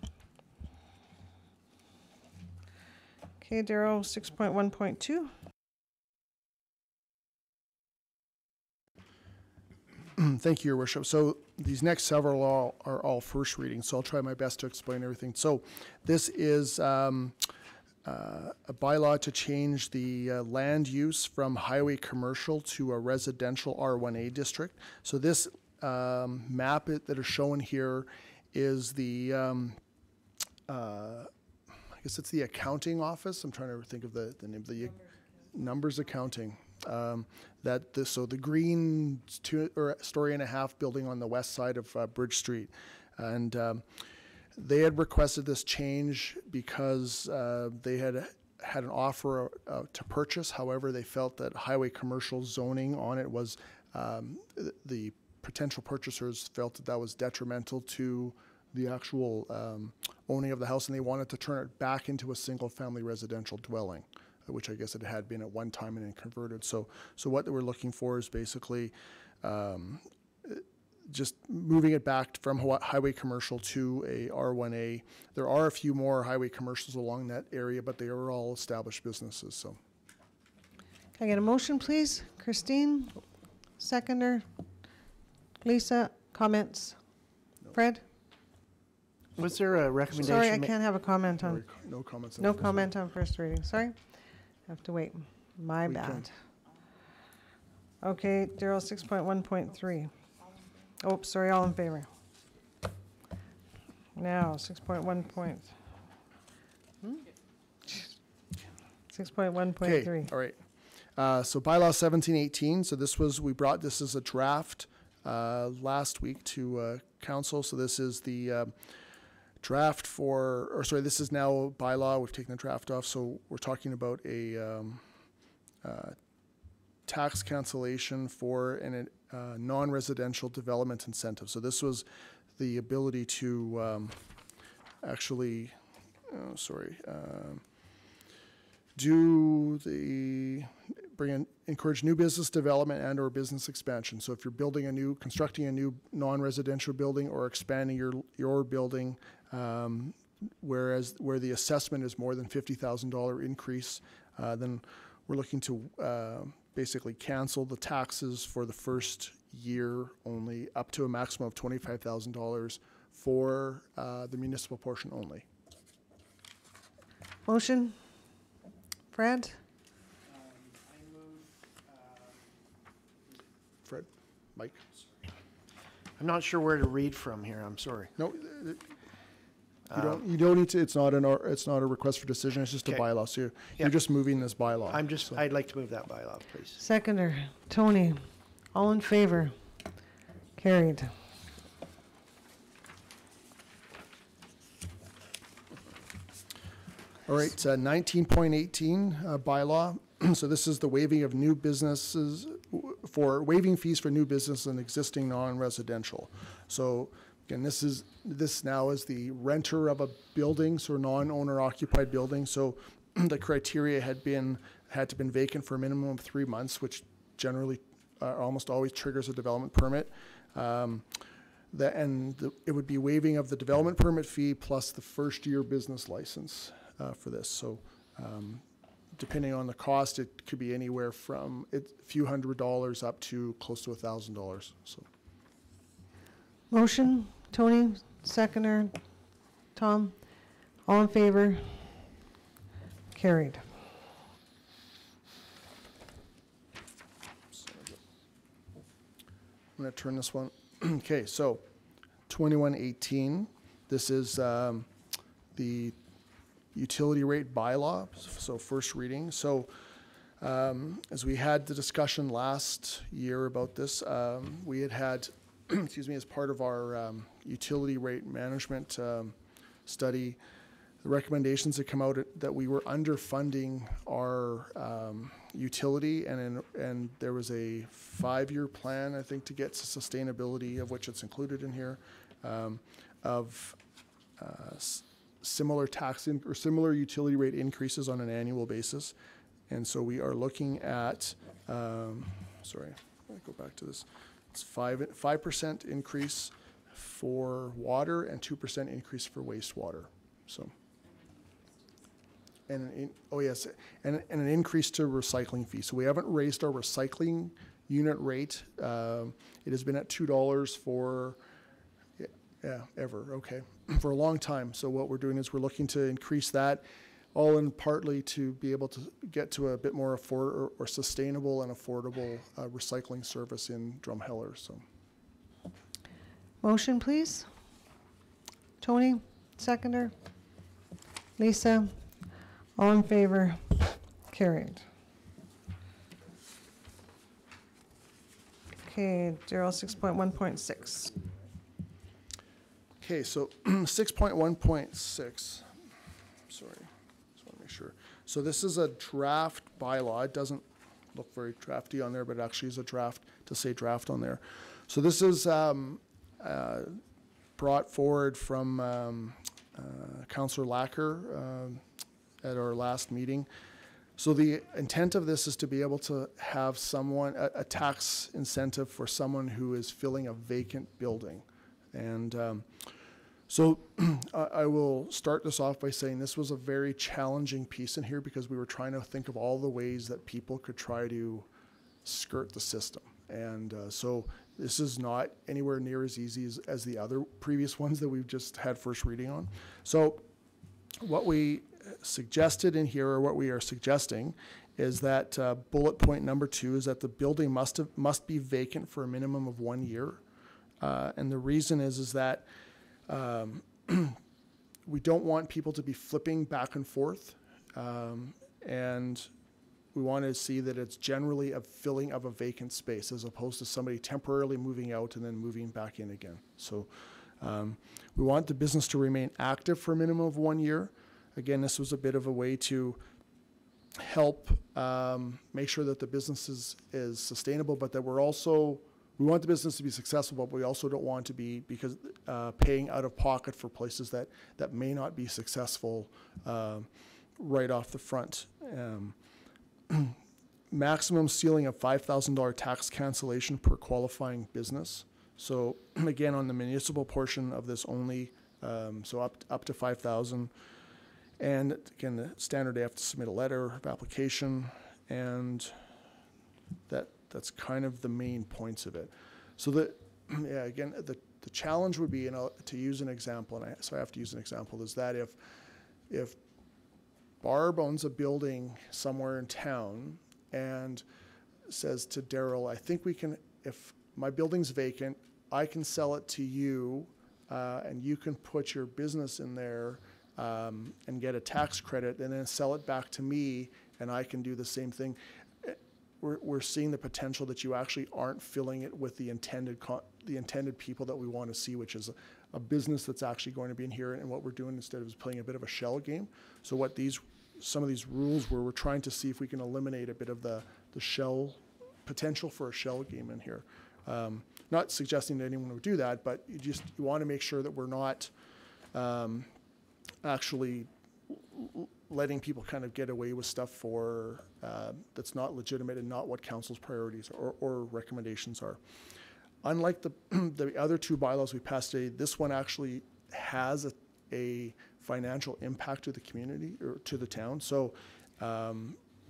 Okay, Darrell, 6.1.2. thank you, Your Worship. So these next several are all first readings, so I'll try my best to explain everything. So this is a bylaw to change the land use from highway commercial to a residential R1A district. So this map that are shown here is the, I guess it's the accounting office. I'm trying to think of the name, the numbers accounting. So the green story and a half building on the west side of Bridge Street, and they had requested this change because they had an offer to purchase. However, they felt that highway commercial zoning on it was, the potential purchasers felt that was detrimental to the actual owning of the house, and they wanted to turn it back into a single-family residential dwelling, which I guess it had been at one time and then converted. So what they were looking for is basically just moving it back from highway commercial to a R1A. There are a few more highway commercials along that area, but they are all established businesses. So, Can I get a motion, please? Christine? Seconder? Lisa? Comments? Fred? Was there a recommendation? Sorry, I can't have a comment on. no comments. No comment on first reading. Sorry. Have to wait. My bad. Okay, Darrell, 6.1.3. Oh, sorry, all in favor. Now, 6.1 point. 6.1.3. Okay, all right. So bylaw 1718. So we brought this as a draft last week to council. So this is the draft this is now bylaw. We've taken the draft off. So we're talking about a tax cancellation for a non-residential development incentive. So this was the ability to actually, encourage new business development and or business expansion. So if you're constructing a new non-residential building or expanding your building, where the assessment is more than $50,000 increase, then we're looking to basically cancel the taxes for the first year only, up to a maximum of $25,000 for the municipal portion only. Motion? Fred? Fred? Mike? I'm not sure where to read from here. I'm sorry. No, you don't need to. It's not a request for decision. It's just a Okay. bylaw. So you're just moving this bylaw. I'd like to move that bylaw, please. Seconder, Tony. All in favor? Carried. All right, 19.18 bylaw. So this is the waiving of new businesses waiving fees for new business and existing non-residential. So again, this now is the renter of a building, so non-owner occupied building. So the criteria had to been vacant for a minimum of 3 months, which generally almost always triggers a development permit. It would be waiving of the development permit fee plus the first year business license for this. So depending on the cost, it could be anywhere from a few $100s up to close to $1,000. So Motion, Tony. Seconder, Tom. All in favor? Carried. I'm going to turn this one. Okay, so 2118. This is the utility rate bylaw, so first reading. So as we had the discussion last year about this, we had excuse me, as part of our utility rate management study, the recommendations that come out that we were underfunding our utility, and there was a 5-year plan, I think, to get to sustainability, of which it's included in here, of similar or similar utility rate increases on an annual basis. And so we are looking at, sorry, let me go back to this. It's 5% increase for water and 2% increase for wastewater. So, and an increase to recycling fee. So we haven't raised our recycling unit rate. It has been at $2 for ever. Okay, for a long time. So what we're doing is we're looking to increase that, all in partly to be able to get to a bit more or sustainable and affordable recycling service in Drumheller. So, Motion, please. Tony, seconder. Lisa, all in favor? Carried. Okay, Daryl, 6.1.6. Okay, so 6.1.6. Sorry, just want to make sure. So this is a draft bylaw. It doesn't look very drafty on there, but it actually is a draft to say draft on there. So this is brought forward from Councillor Lacker at our last meeting. So the intent of this is to be able to have a tax incentive for someone who is filling a vacant building. And so I will start this off by saying this was a very challenging piece in here because we were trying to think of all the ways that people could try to skirt the system. And so this is not anywhere near as easy as the other previous ones that we've just had first reading on. So what we suggested in here, or what we are suggesting, is that bullet point number 2 is that the building must be vacant for a minimum of 1 year. And the reason is that we don't want people to be flipping back and forth, and we want to see that it's generally a filling of a vacant space as opposed to somebody temporarily moving out and then moving back in again. So we want the business to remain active for a minimum of 1 year. Again, this was a bit of a way to help make sure that the business is sustainable, but that we're also we want the business to be successful, but we also don't want to be because paying out of pocket for places that may not be successful right off the front. Maximum ceiling of $5,000 tax cancellation per qualifying business. So again, on the municipal portion of this only, so up to 5,000. And again, the standard, they have to submit a letter of application, and that's kind of the main points of it. So again, the challenge would be, to use an example, and so I have to use an example, is that if Barb owns a building somewhere in town and says to Daryl, I think we can, if my building's vacant, I can sell it to you, and you can put your business in there and get a tax credit, and then sell it back to me, and I can do the same thing. We're seeing the potential that you actually aren't filling it with the intended people that we want to see, which is a business that's actually going to be in here. And what we're doing instead of is playing a bit of a shell game. So what some of these rules were, we're trying to see if we can eliminate a bit of the shell potential for a shell game in here. Not suggesting that anyone would do that, but you want to make sure that we're not actually letting people kind of get away with stuff for that's not legitimate and not what council's priorities or recommendations are. Unlike the other two bylaws we passed today, this one actually has a financial impact to the community or to the town. So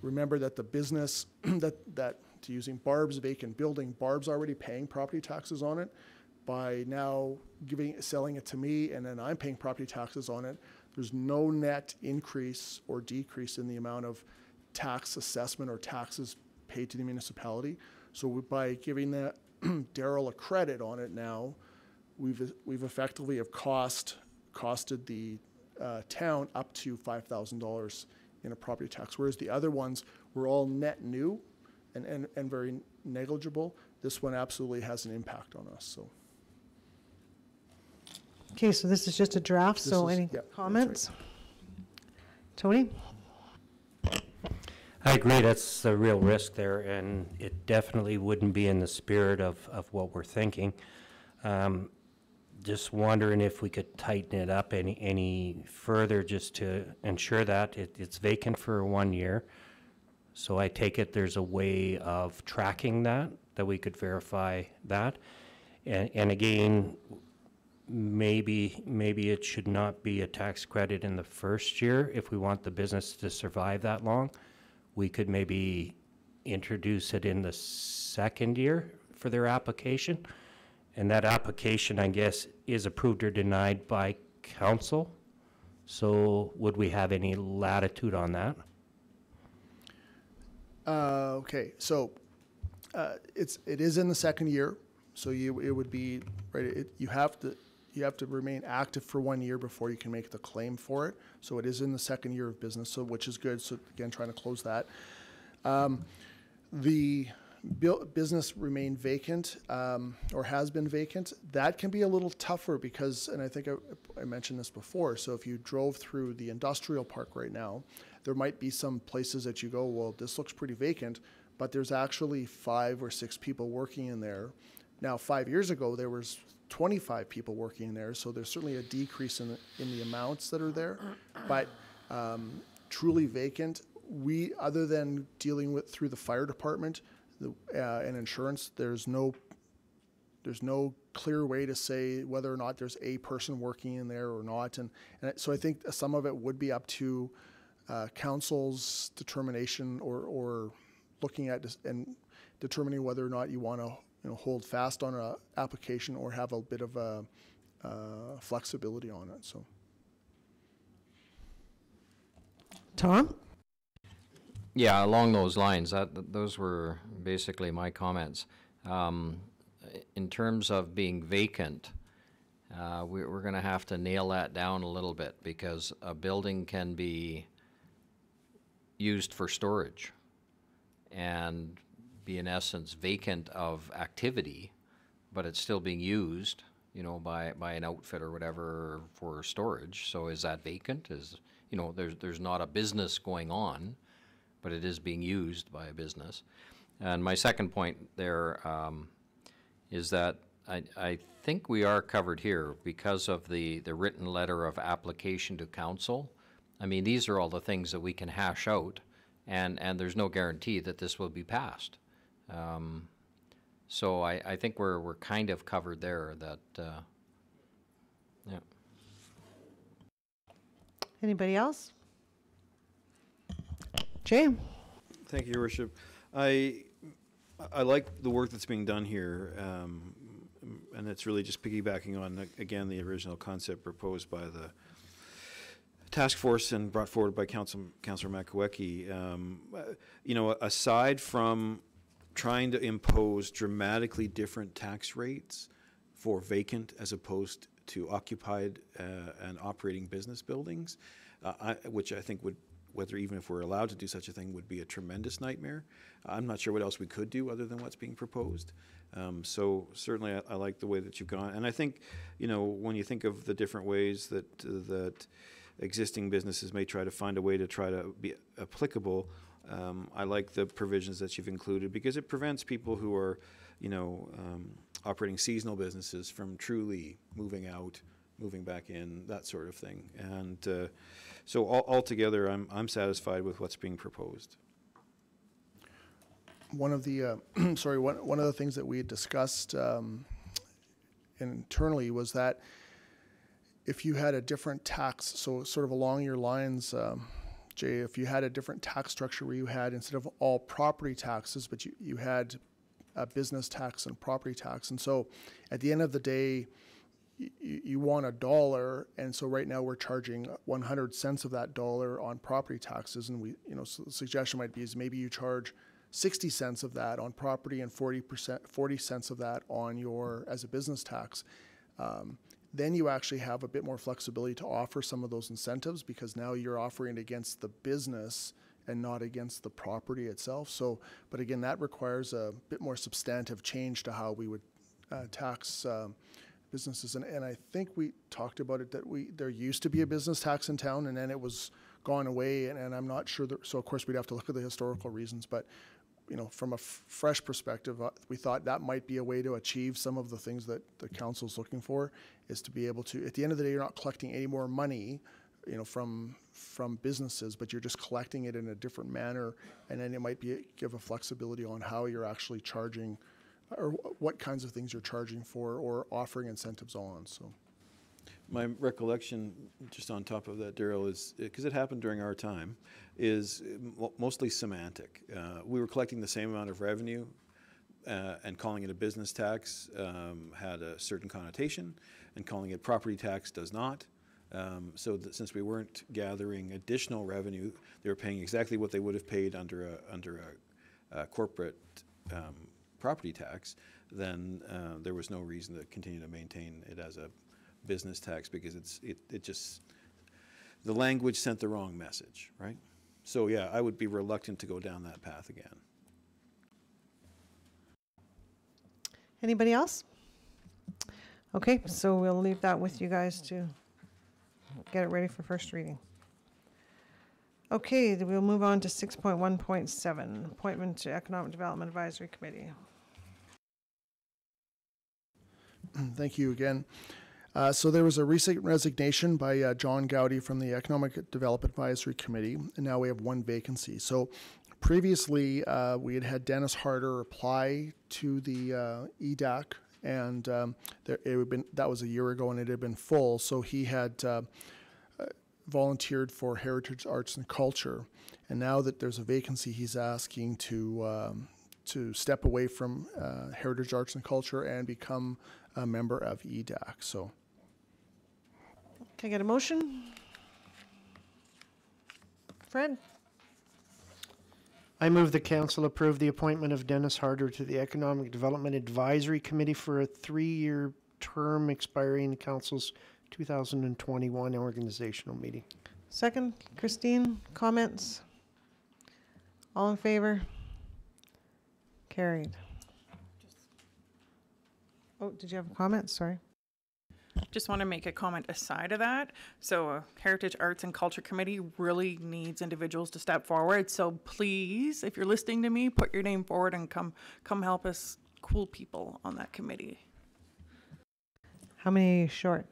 remember that the business that to using Barb's vacant building, Barb's already paying property taxes on it. By now selling it to me, and then I'm paying property taxes on it, there's no net increase or decrease in the amount of tax assessment or taxes paid to the municipality. So by giving Daryl a credit on it now, we've effectively costed the town up to $5,000 in a property tax, whereas the other ones were all net new and very negligible. This one absolutely has an impact on us. So. Okay, so this is just a draft, so any comments? Right. Tony? I agree, that's a real risk there, and it definitely wouldn't be in the spirit of what we're thinking. Just wondering if we could tighten it up any further just to ensure that it's vacant for 1 year. So I take it there's a way of tracking that we could verify that. And again, maybe it should not be a tax credit in the first year. If we want the business to survive that long, we could maybe introduce it in the second year for their application. And that application, I guess, is approved or denied by council. So would we have any latitude on that? Okay, so it is in the second year. So it would be right. You have to remain active for 1 year before you can make the claim for it. So it is in the second year of business, so which is good. So again, trying to close that. The business remained vacant or has been vacant. That can be a little tougher because, and I think I mentioned this before. So if you drove through the industrial park right now, there might be some places that you go, well, this looks pretty vacant, but there's actually 5 or 6 people working in there. Now, 5 years ago, there was 25 people working in there, so there's certainly a decrease in the amounts that are there. But truly vacant, other than dealing with through the fire department and insurance, there's no clear way to say whether or not there's a person working in there or not. And so I think some of it would be up to council's determination or looking at and determining whether or not you want to hold fast on an application or have a bit of a flexibility on it. So, Tom? Yeah, along those lines, those were basically my comments. In terms of being vacant, we're going to have to nail that down a little bit because a building can be used for storage and be in essence vacant of activity, but it's still being used, by an outfit or whatever for storage. So is that vacant? There's not a business going on, but it is being used by a business. And my second point there is that I think we are covered here because of the written letter of application to council. I mean, these are all the things that we can hash out, and there's no guarantee that this will be passed. So I think we're kind of covered there. That yeah. Anybody else? Jay? Thank you, Your Worship. I like the work that's being done here, and it's really just piggybacking on, again, the original concept proposed by the task force and brought forward by Councillor Makowiecki. You know, aside from trying to impose dramatically different tax rates for vacant as opposed to occupied and operating business buildings, which I think would, whether even if we're allowed to do such a thing, would be a tremendous nightmare. I'm not sure what else we could do other than what's being proposed. So certainly I like the way that you've gone. And I think, you know, when you think of the different ways that existing businesses may try to find a way to try to be applicable, I like the provisions that you've included, because it prevents people who are, you know, operating seasonal businesses from truly moving out, moving back in, that sort of thing. And so altogether, I'm satisfied with what's being proposed. One of the one of the things that we had discussed internally was that if you had a different tax, so sort of along your lines, Jay, if you had a different tax structure where you had, instead of all property taxes, but you had a business tax and property tax, and so at the end of the day, you want $1, and so right now we're charging 100 cents of that dollar on property taxes, and we, you know, so the suggestion might be is maybe you charge 60 cents of that on property and 40 cents of that on your, as a business tax. Then you actually have a bit more flexibility to offer some of those incentives, because now you're offering it against the business and not against the property itself. So, but again, that requires a bit more substantive change to how we would tax businesses. And I think we talked about it, that there used to be a business tax in town, and then it was gone away, and I'm not sure that, so of course we'd have to look at the historical reasons, but you know, from a fresh perspective, we thought that might be a way to achieve some of the things that the council's looking for, is to be able to, at the end of the day, you're not collecting any more money, you know, from businesses, but you're just collecting it in a different manner, and then it might be give a flexibility on how you're actually charging, or what kinds of things you're charging for or offering incentives on. So My recollection, just on top of that, Daryl, is, because it happened during our time, is mostly semantic. We were collecting the same amount of revenue, and calling it a business tax had a certain connotation, and calling it property tax does not. So that since we weren't gathering additional revenue, they were paying exactly what they would have paid under a corporate property tax, then there was no reason to continue to maintain it as a business tax, because it just, the language sent the wrong message, right? So yeah, I would be reluctant to go down that path again. Anybody else? Okay, so we'll leave that with you guys to get it ready for first reading. Okay, then we'll move on to 6.1.7, appointment to Economic Development Advisory Committee. Thank you again. So there was a recent resignation by John Gowdy from the Economic Development Advisory Committee, and now we have one vacancy. So previously, we had Dennis Harder apply to the EDAC, and that was a year ago, and it had been full. So he had volunteered for Heritage Arts and Culture, and now that there's a vacancy, he's asking to step away from Heritage Arts and Culture and become a member of EDAC. So. Can I get a motion? Fred? I move the council approve the appointment of Dennis Harder to the Economic Development Advisory Committee for a 3-year term expiring the council's 2021 organizational meeting. Second, Christine, comments? All in favor? Carried. Oh, did you have a comment? Sorry. Just want to make a comment aside of that. So Heritage Arts and Culture Committee really needs individuals to step forward. So please, if you're listening to me, put your name forward and come help us cool people on that committee. How many are you short?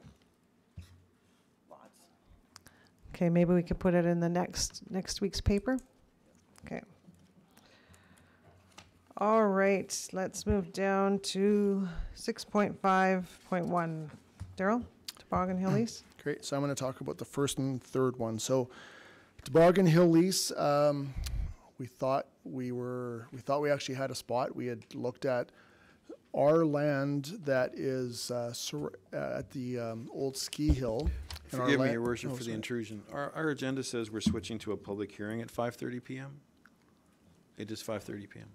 Okay, maybe we could put it in the next week's paper. Okay. All right, let's move down to 6.5.1. Daryl, Toboggan Hill lease. Great. So I'm going to talk about the first and third one. So Toboggan Hill lease, we thought we actually had a spot. We had looked at our land that is at the old ski hill. And our Forgive me, land- Your Worship, oh, for the sorry. intrusion. Our agenda says we're switching to a public hearing at 5:30 PM. It is 5:30 PM.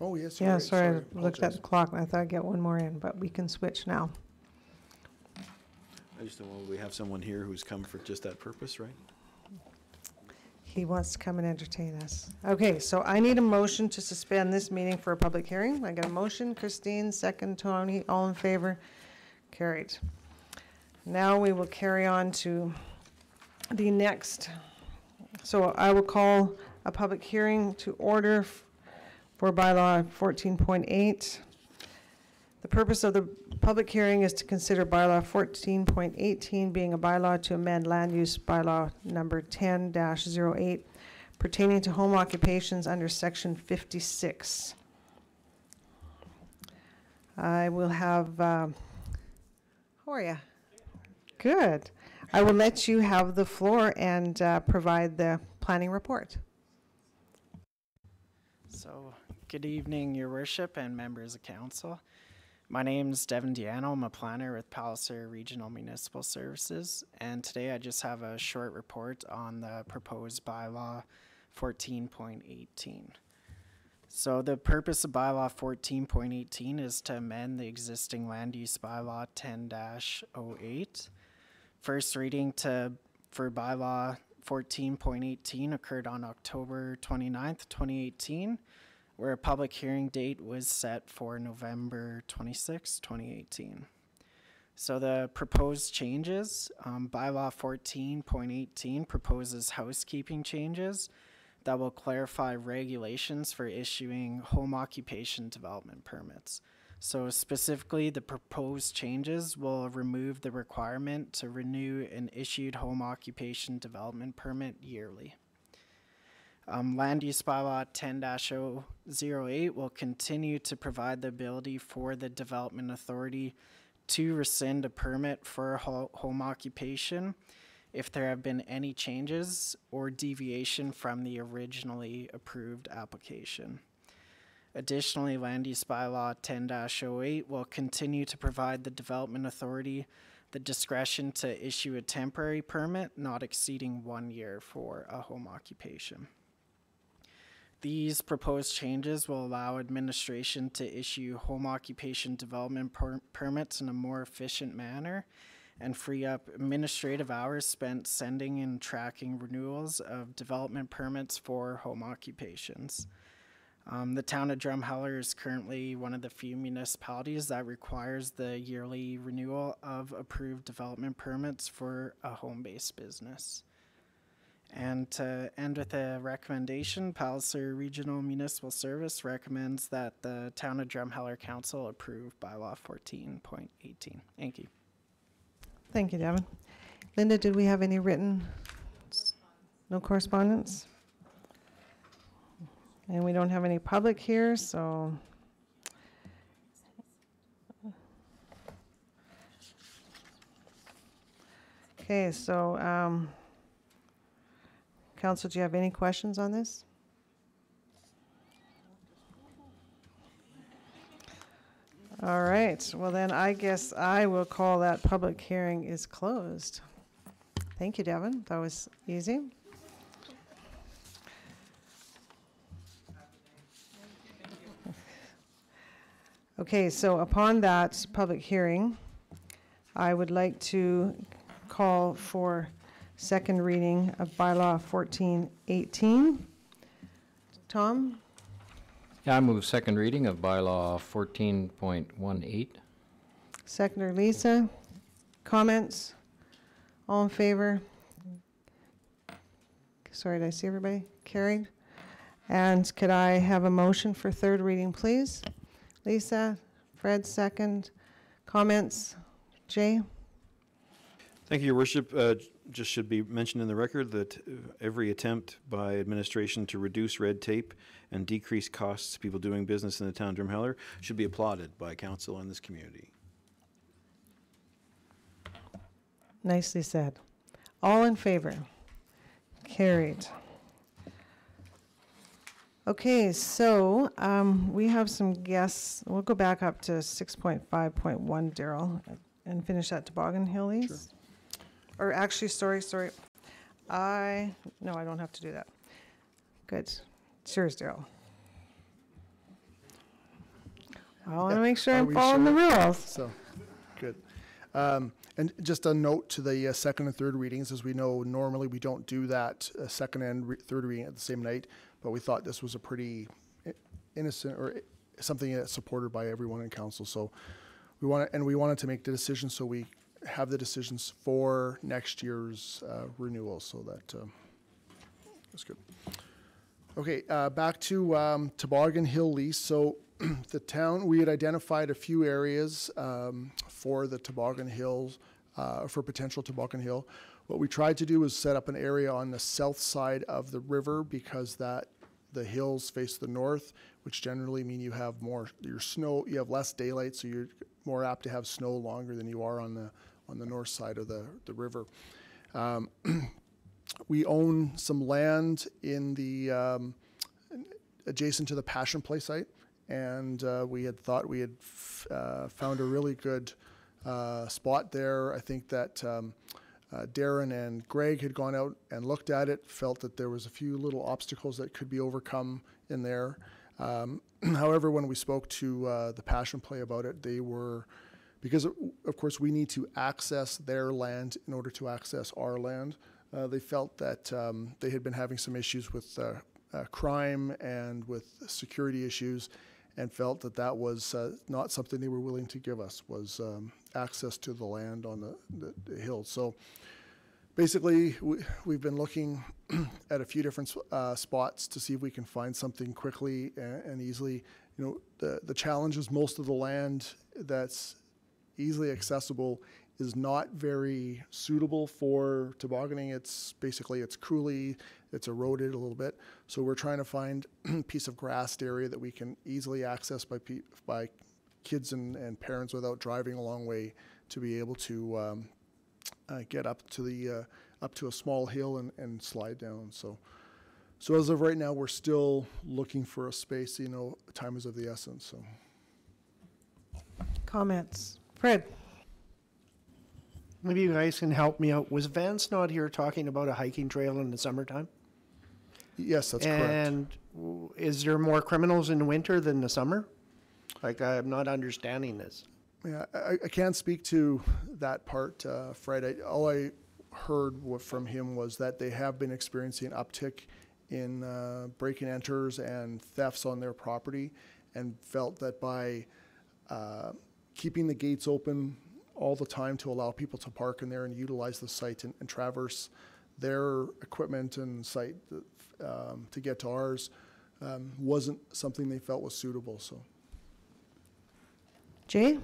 Oh, yes. Yeah, right. sorry, I looked at Apologize. the clock and I thought I'd get one more in, but we can switch now. I just don't know, we have someone here who's come for just that purpose, right? He wants to come and entertain us. Okay, so I need a motion to suspend this meeting for a public hearing. I got a motion, Christine, second, Tony, all in favor? Carried. Now we will carry on to the next. So I will call a public hearing to order for bylaw 14.8. The purpose of the public hearing is to consider bylaw 14.18 being a bylaw to amend land use bylaw number 10-08 pertaining to home occupations under section 56. I will have, how are you? Good. I will let you have the floor and provide the planning report. So, good evening, Your Worship and members of council. My name is Devin Diano. I'm a planner with Palliser Regional Municipal Services, and today I just have a short report on the proposed bylaw 14.18. So the purpose of bylaw 14.18 is to amend the existing land use bylaw 10-08. First reading for bylaw 14.18 occurred on October 29th, 2018, where a public hearing date was set for November 26, 2018. So the proposed changes, bylaw 14.18 proposes housekeeping changes that will clarify regulations for issuing home occupation development permits. So specifically, the proposed changes will remove the requirement to renew an issued home occupation development permit yearly. Land use bylaw 10-008 will continue to provide the ability for the development authority to rescind a permit for a home occupation if there have been any changes or deviation from the originally approved application. Additionally, land use bylaw 10-08 will continue to provide the development authority the discretion to issue a temporary permit not exceeding 1 year for a home occupation. These proposed changes will allow administration to issue home occupation development permits in a more efficient manner and free up administrative hours spent sending and tracking renewals of development permits for home occupations. The town of Drumheller is currently one of the few municipalities that requires the yearly renewal of approved development permits for a home-based business. And to end with a recommendation, Palliser Regional Municipal Service recommends that the town of Drumheller Council approve bylaw 14.18. Thank you. Thank you, Devin. Linda, did we have any written? No correspondence? And we don't have any public here, so. Okay, so, Council, do you have any questions on this? All right, well then I guess I will call that public hearing is closed. Thank you, Devin. That was easy. Okay, so upon that public hearing, I would like to call for second reading of bylaw 14.18. Tom? Yeah, I move second reading of bylaw 14.18. Seconder Lisa. Comments? All in favor? Sorry, did I see everybody? Carried. And could I have a motion for third reading, please? Lisa, Fred, second. Comments? Jay? Thank you, Your Worship. Just should be mentioned in the record that every attempt by administration to reduce red tape and decrease costs to people doing business in the town of Drumheller should be applauded by council and this community. Nicely said. All in favor? Carried. Okay, so we have some guests. We'll go back up to 6.5.1, Daryl, and finish that Toboggan Hill East. Sure. Or actually, sorry. No, I don't have to do that. Good. Cheers, Daryl. I want to make sure Are I'm we following the sure? rules. So, good. And just a note to the second and third readings, as we know, normally we don't do that second and third reading at the same night, but we thought this was a pretty innocent or something that's supported by everyone in council. So we wanted to make the decision, so we have the decisions for next year's renewal. So that's good. Okay, back to Toboggan Hill lease. So the town, we had identified a few areas for the Toboggan Hills, for potential Toboggan Hill. What we tried to do was set up an area on the south side of the river, because the hills face the north, which generally mean you have you have less daylight, so you're more apt to have snow longer than you are on the north side of the river. We own some land in the adjacent to the Passion Play site, and we had thought we had found a really good spot there. I think that Darren and Greg had gone out and looked at it, felt that there was a few little obstacles that could be overcome in there. However, when we spoke to the Passion Play about it, they were, because of course we need to access their land in order to access our land. They felt that they had been having some issues with crime and with security issues, and felt that that was not something they were willing to give us, was access to the land on the hill. So basically, we've been looking at a few different spots to see if we can find something quickly and easily. You know, the challenge is most of the land that's easily accessible is not very suitable for tobogganing. It's cruelly, it's eroded a little bit. So we're trying to find a piece of grassed area that we can easily access by kids and parents without driving a long way, to be able to get up to a small hill and slide down. So as of right now, we're still looking for a space. You know, time is of the essence. So Comments? Fred? Maybe you guys can help me out. Was Vance not here talking about a hiking trail in the summertime? Yes, that's correct. And is there more criminals in the winter than the summer? Like, I'm not understanding this. Yeah, I can't speak to that part, Fred. All I heard from him was that they have been experiencing an uptick in break-and-enters and thefts on their property, and felt that by keeping the gates open all the time to allow people to park in there and utilize the site and traverse their equipment and site to get to ours wasn't something they felt was suitable. So, Jay?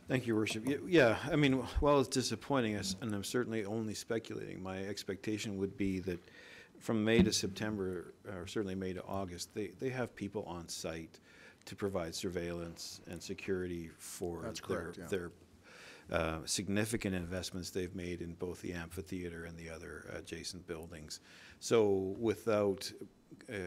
Thank you, Your Worship. Yeah, I mean, while it's disappointing us, and I'm certainly only speculating, my expectation would be that from May to September, or certainly May to August, they have people on site to provide surveillance and security for their significant investments they've made in both the amphitheater and the other adjacent buildings. So without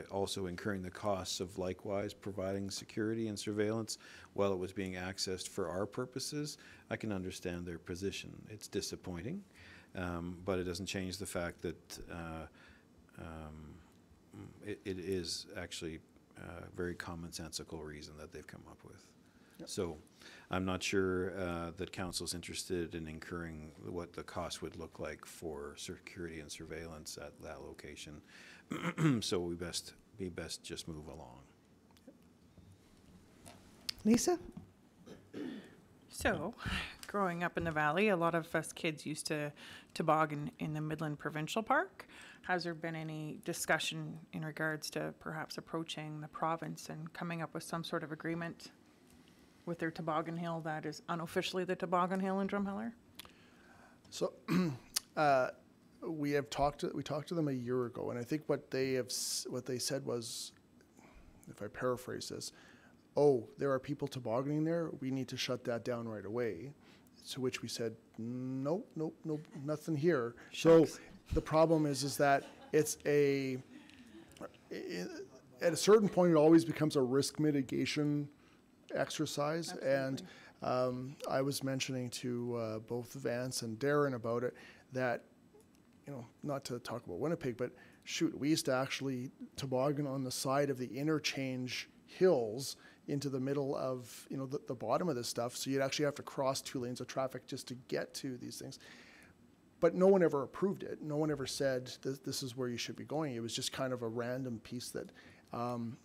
also incurring the costs of likewise providing security and surveillance while it was being accessed for our purposes, I can understand their position. It's disappointing, but it doesn't change the fact that it is actually a very commonsensical reason that they've come up with. Yep. So I'm not sure that council's interested in incurring what the cost would look like for security and surveillance at that location. So we best just move along. Lisa? So, growing up in the valley, a lot of us kids used to toboggan in the Midland Provincial Park. Has there been any discussion in regards to perhaps approaching the province and coming up with some sort of agreement with their toboggan hill that is unofficially the toboggan hill in Drumheller? So we talked to them a year ago, and I think what they said was, if I paraphrase this, oh, there are people tobogganing there, we need to shut that down right away. To which we said, nope, nothing here. Shucks. So the problem is that at a certain point, it always becomes a risk mitigation exercise. Absolutely. And I was mentioning to both Vance and Darren about it that, not to talk about Winnipeg, but shoot, we used to actually toboggan on the side of the interchange hills into the middle of, the bottom of this stuff. So you'd actually have to cross 2 lanes of traffic just to get to these things. But no one ever approved it. No one ever said this is where you should be going. It was just kind of a random piece that,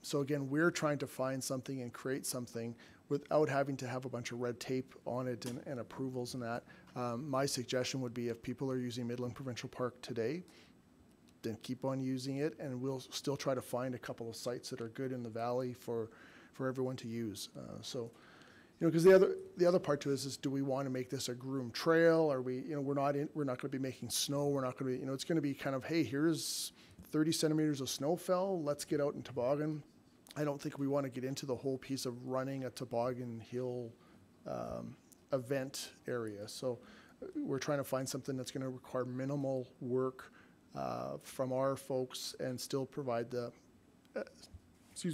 so again, we're trying to find something and create something without having to have a bunch of red tape on it and approvals and that. My suggestion would be if people are using Midland Provincial Park today, then keep on using it, and we'll still try to find a couple of sites that are good in the valley for everyone to use. Because the other part to this is, do we want to make this a groomed trail? Are we, we're not going to be making snow. We're not going to be, it's going to be kind of, hey, here's 30 centimeters of snow fell. Let's get out and toboggan. I don't think we want to get into the whole piece of running a toboggan hill event area. So we're trying to find something that's going to require minimal work from our folks and still provide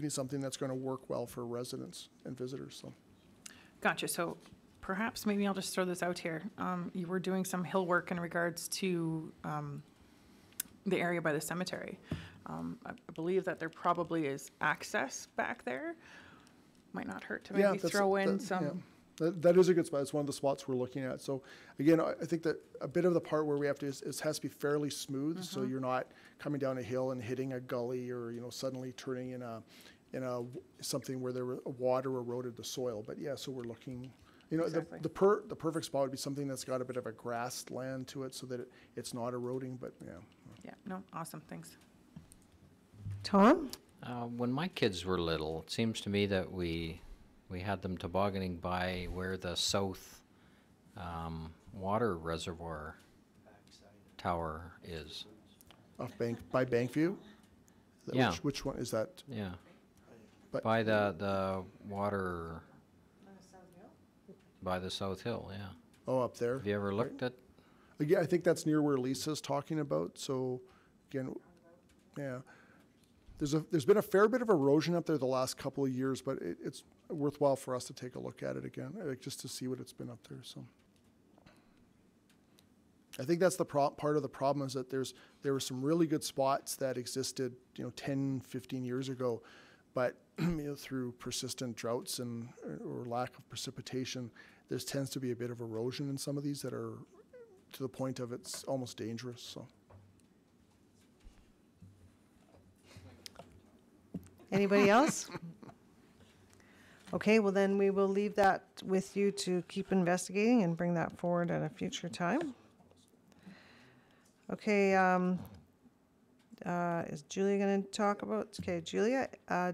something that's going to work well for residents and visitors. So. Gotcha. So perhaps maybe I'll just throw this out here. You were doing some hill work in regards to the area by the cemetery. I believe that there probably is access back there. Might not hurt to maybe throw in some. Yeah. That is a good spot. It's one of the spots we're looking at. So again, I think that a bit of the part where we have to is has to be fairly smooth, so you're not coming down a hill and hitting a gully or suddenly turning in a something where there water eroded the soil. But yeah, so we're looking. Exactly. The perfect spot would be something that's got a bit of a grassland to it, so that it's not eroding. But yeah. Yeah. No. Awesome. Thanks. Tom? When my kids were little, it seems to me that we had them tobogganing by where the south water reservoir tower is. By Bankview? Yeah. Which one is that? Yeah. By the water. By the South Hill, yeah. Oh, up there? Have you ever looked at? Yeah, I think that's near where Lisa's talking about. So, again, yeah. There's been a fair bit of erosion up there the last couple of years, but it's worthwhile for us to take a look at it again, just to see what it's been up there. So, I think that's the part of the problem is that there were some really good spots that existed, 10, 15 years ago, but through persistent droughts or lack of precipitation, there tends to be a bit of erosion in some of these that are to the point of it's almost dangerous. So. Anybody else? Okay, well then we will leave that with you to keep investigating and bring that forward at a future time. Okay, is Julia going to talk about? Okay, Julia,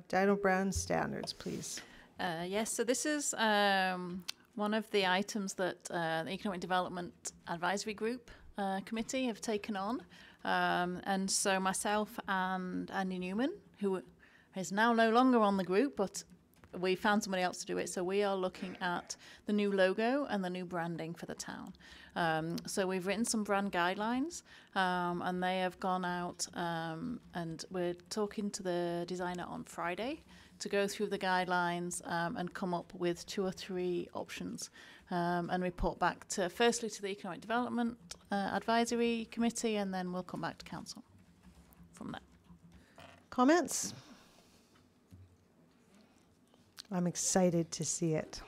Dino Brown standards, please. Yes, so this is one of the items that the Economic Development Advisory Group Committee have taken on. And so myself and Andy Newman, who is now no longer on the group, but we found somebody else to do it. So we are looking at the new logo and the new branding for the town. So we've written some brand guidelines, and they have gone out, and we're talking to the designer on Friday to go through the guidelines and come up with 2 or 3 options and report back to, firstly, to the Economic Development Advisory Committee, and then we'll come back to council from there. Comments? I'm excited to see it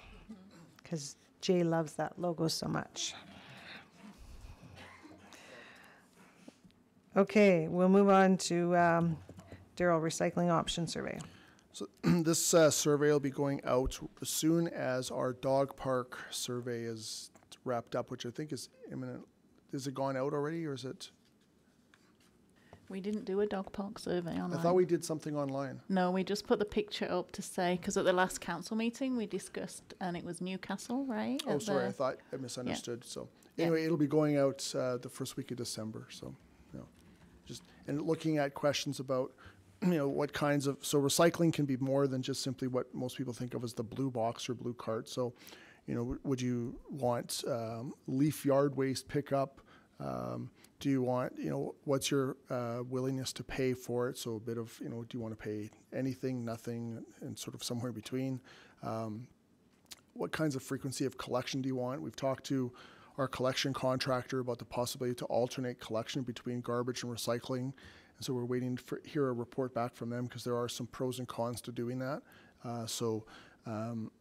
because Jay loves that logo so much. Okay, we'll move on to Darryl, recycling option survey. So this survey will be going out as soon as our dog park survey is wrapped up, which I think is imminent. Is it gone out already, or is it? We didn't do a dog park survey online. I thought we did something online. No, we just put the picture up to say, because at the last council meeting we discussed, and it was Newcastle, right? Oh, at sorry, the- I thought I misunderstood. So Yeah. anyway, it'll be going out the first week of December. So, just and looking at questions about, what kinds of, so recycling can be more than just simply what most people think of as the blue box or blue cart. So, would you want leaf yard waste pickup? Do you want, what's your willingness to pay for it? So a bit of, do you want to pay anything, nothing, and sort of somewhere in between? What kinds of frequency of collection do you want? We've talked to our collection contractor about the possibility to alternate collection between garbage and recycling. And so we're waiting to hear a report back from them because there are some pros and cons to doing that.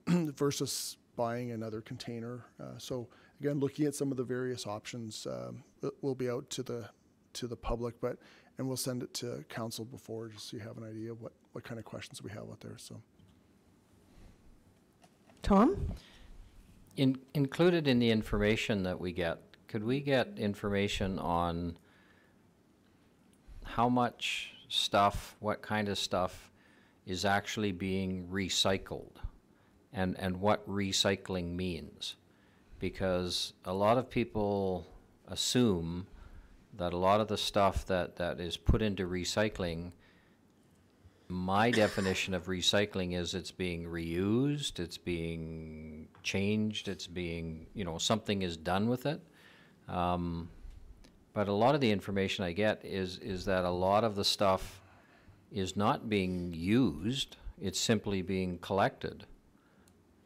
Versus buying another container. So again, looking at some of the various options, will be out to the public, and we'll send it to council before, just so you have an idea of what kind of questions we have out there. So, Tom? Included in the information that we get, could we get information on how much stuff, what kind of stuff is actually being recycled, and what recycling means? Because a lot of people assume that a lot of the stuff that is put into recycling, my definition of recycling is it's being reused, it's being changed, it's being, something is done with it. But a lot of the information I get is that a lot of the stuff is not being used, it's simply being collected.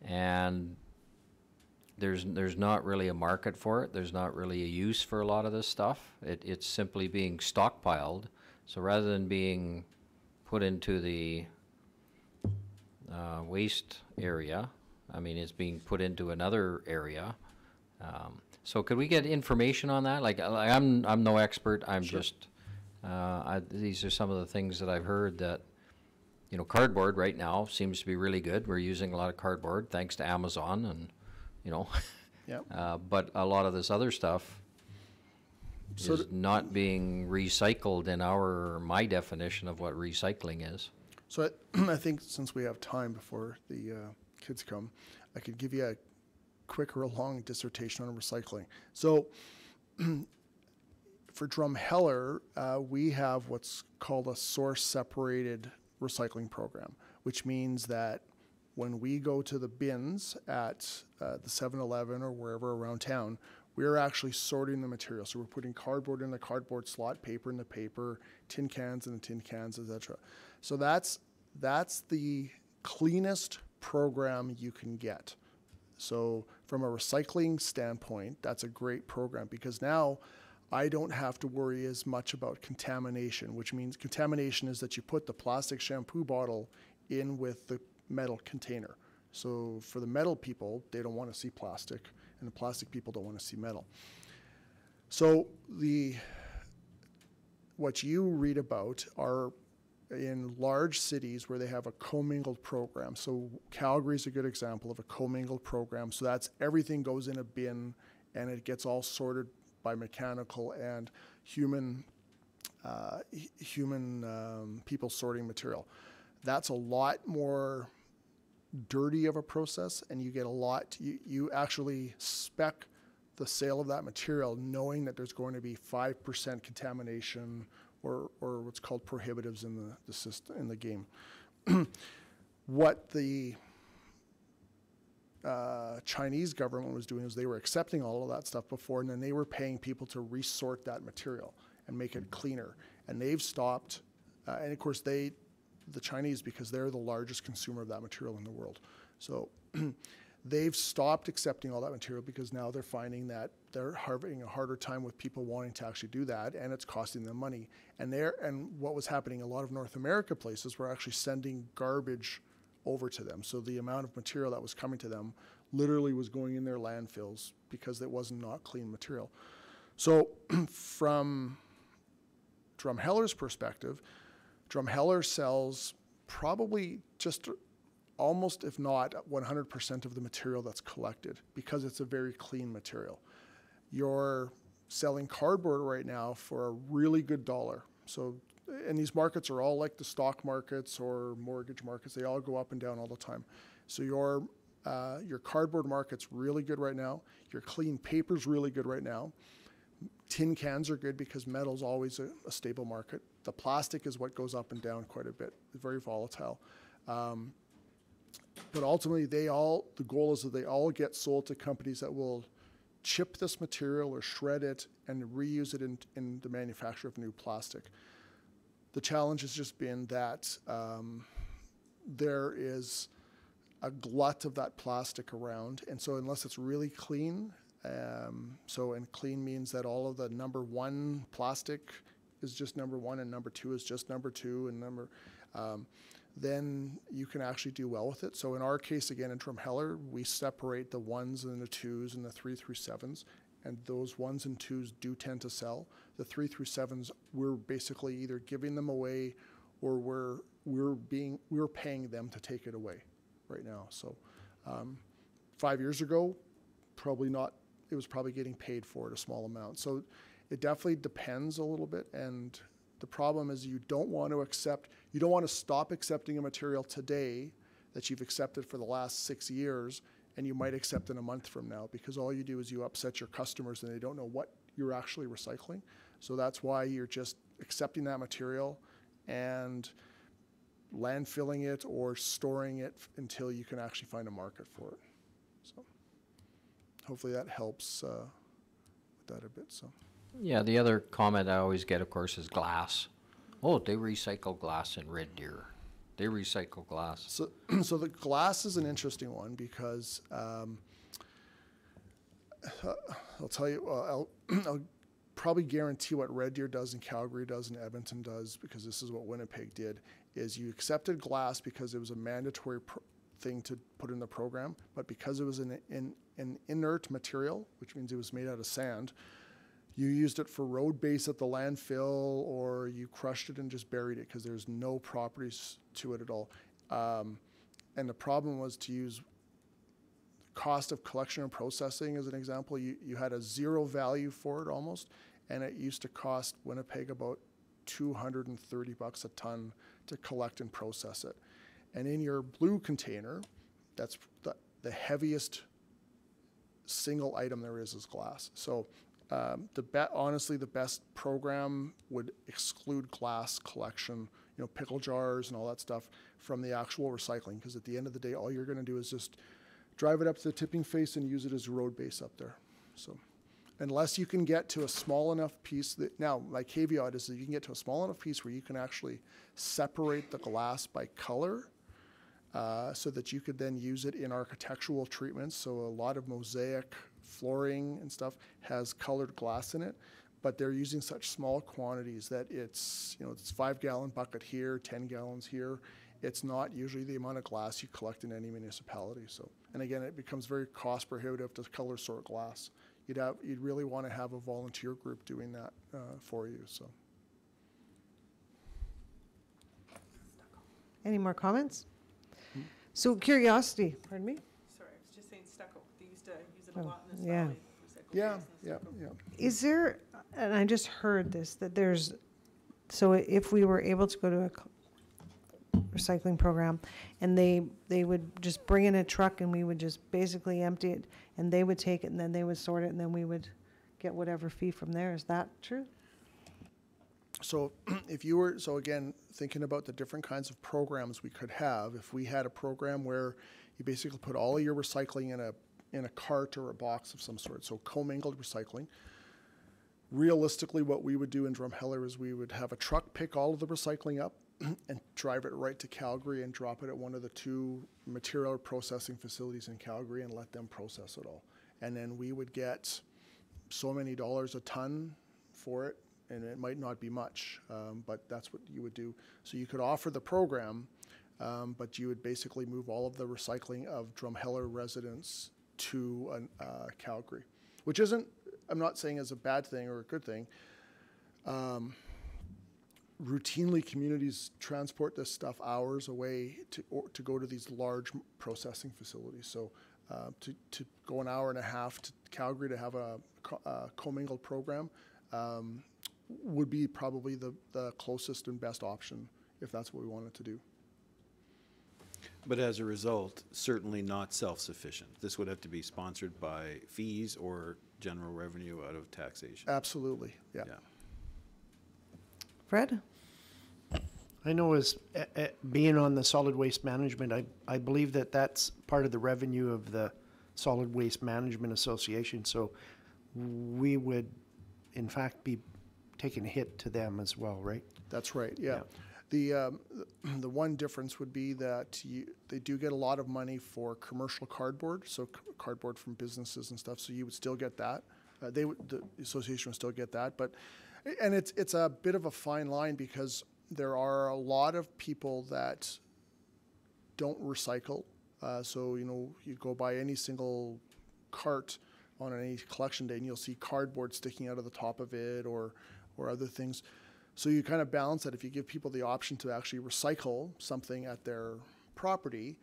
And there's not really a market for it. There's not really a use for a lot of this stuff. It's simply being stockpiled. So rather than being put into the waste area, it's being put into another area. So could we get information on that? Like I'm no expert. I'm Sure. just these are some of the things that I've heard that. Cardboard right now seems to be really good. We're using a lot of cardboard thanks to Amazon and, Yep. But a lot of this other stuff is not being recycled in my definition of what recycling is. So I think since we have time before the kids come, I could give you a quick or a long dissertation on recycling. So for Drumheller, we have what's called a source-separated recycling program, which means that when we go to the bins at the 7-Eleven or wherever around town, we're actually sorting the material. So we're putting cardboard in the cardboard slot, paper in the paper, tin cans in the tin cans, etc. So that's the cleanest program you can get. So from a recycling standpoint, that's a great program because now I don't have to worry as much about contamination, which means contamination is that you put the plastic shampoo bottle in with the metal container. So for the metal people, they don't want to see plastic, and the plastic people don't want to see metal. So what you read about are in large cities where they have a commingled program. So Calgary is a good example of a commingled program. So that's everything goes in a bin and it gets all sorted by mechanical and human people sorting material. That's a lot more dirty of a process, and you get a lot. You actually spec the sale of that material knowing that there's going to be 5% contamination or what's called prohibitives in the system in the game. What the Chinese government was doing is they were accepting all of that stuff before, and then they were paying people to resort that material and make it cleaner. And they've stopped, and of course the Chinese, because they're the largest consumer of that material in the world. So they've stopped accepting all that material because now they're finding that they're having a harder time with people wanting to actually do that, and it's costing them money. And what was happening, a lot of North America places were actually sending garbage over to them. So the amount of material that was coming to them literally was going in their landfills because it was not clean material. So from Drumheller's perspective, Drumheller sells probably just almost, if not 100% of the material that's collected, because it's a very clean material. You're selling cardboard right now for a really good dollar. So, and these markets are all like the stock markets or mortgage markets. They all go up and down all the time. So your cardboard market's really good right now. Your clean paper's really good right now. Tin cans are good because metal's always a stable market. The plastic is what goes up and down quite a bit. It's very volatile. But ultimately, the goal is that they all get sold to companies that will chip this material or shred it and reuse it in the manufacture of new plastic. The challenge has just been that there is a glut of that plastic around, and so unless it's really clean, and clean means that all of the number one plastic is just number one and number two is just number two and then you can actually do well with it. So in our case, again, in Drumheller, we separate the ones and the twos and the 3 through 7s, and those ones and twos do tend to sell. The 3 through 7s, we're basically either giving them away or we're paying them to take it away right now. So 5 years ago, probably not. It was probably getting paid for it a small amount. So it definitely depends a little bit. And the problem is you don't want to stop accepting a material today that you've accepted for the last 6 years, and you might accept in a month from now, because all you do is you upset your customers and they don't know what you're actually recycling. So that's why you're just accepting that material and landfilling it or storing it until you can actually find a market for it. So hopefully that helps with that a bit. So. Yeah, the other comment I always get, of course, is glass. Oh, they recycle glass in Red Deer. They recycle glass. So the glass is an interesting one because I'll tell you, I'll probably guarantee what Red Deer does and Calgary does and Edmonton does, because this is what Winnipeg did, is you accepted glass because it was a mandatory thing to put in the program, but because it was an inert material, which means it was made out of sand, you used it for road base at the landfill, or you crushed it and just buried it because there's no properties to it at all. And the problem was to use cost of collection and processing as an example. You had a zero value for it almost, and it used to cost Winnipeg about $230 a ton to collect and process it. And in your blue container, that's the heaviest single item there is glass. So honestly, the best program would exclude glass collection, pickle jars and all that stuff from the actual recycling, because at the end of the day, all you're going to do is just drive it up to the tipping face and use it as road base up there. So unless you can get to a small enough piece now my caveat is that you can get to a small enough piece where you can actually separate the glass by color, so that you could then use it in architectural treatments. So a lot of mosaic flooring and stuff has colored glass in it, but they're using such small quantities that it's 5-gallon bucket here, 10 gallons here. It's not usually the amount of glass you collect in any municipality. So, and again, it becomes very cost prohibitive to color sort glass. You'd really want to have a volunteer group doing that for you. So. Any more comments? So curiosity, pardon me? Sorry, I was just saying stucco. They used to use it a lot in this yeah. valley. Yeah. Is there, and I just heard this, that so if we were able to go to a recycling program and they would just bring in a truck and we would just basically empty it and they would take it and then they would sort it and then we would get whatever fee from there. Is that true? So again, thinking about the different kinds of programs we could have, if we had a program where you basically put all of your recycling in a cart or a box of some sort, so commingled recycling. Realistically, what we would do in Drumheller is we would have a truck pick all of the recycling up and drive it right to Calgary and drop it at one of the 2 material processing facilities in Calgary and let them process it all. And then we would get so many dollars a ton for it, and it might not be much, but that's what you would do. So you could offer the program, but you would basically move all of the recycling of Drumheller residents to Calgary, which isn't, I'm not saying is a bad thing or a good thing. routinely communities transport this stuff hours away to go to these large processing facilities. So to go an hour and a half to Calgary to have a commingled program would be probably the closest and best option if that's what we wanted to do. But as a result, certainly not self-sufficient. This would have to be sponsored by fees or general revenue out of taxation. Absolutely, yeah. Fred? I know as being on the solid waste management, I believe that that's part of the revenue of the Solid Waste Management Association. So we would, in fact, be taking a hit to them as well, right? That's right, yeah. The one difference would be that they do get a lot of money for commercial cardboard, so cardboard from businesses and stuff. So you would still get that. The association would still get that, and it's a bit of a fine line because there are a lot of people that don't recycle. So you go by any single cart on any collection day, and you'll see cardboard sticking out of the top of it, or other things. So you kind of balance that. If you give people the option to actually recycle something at their property,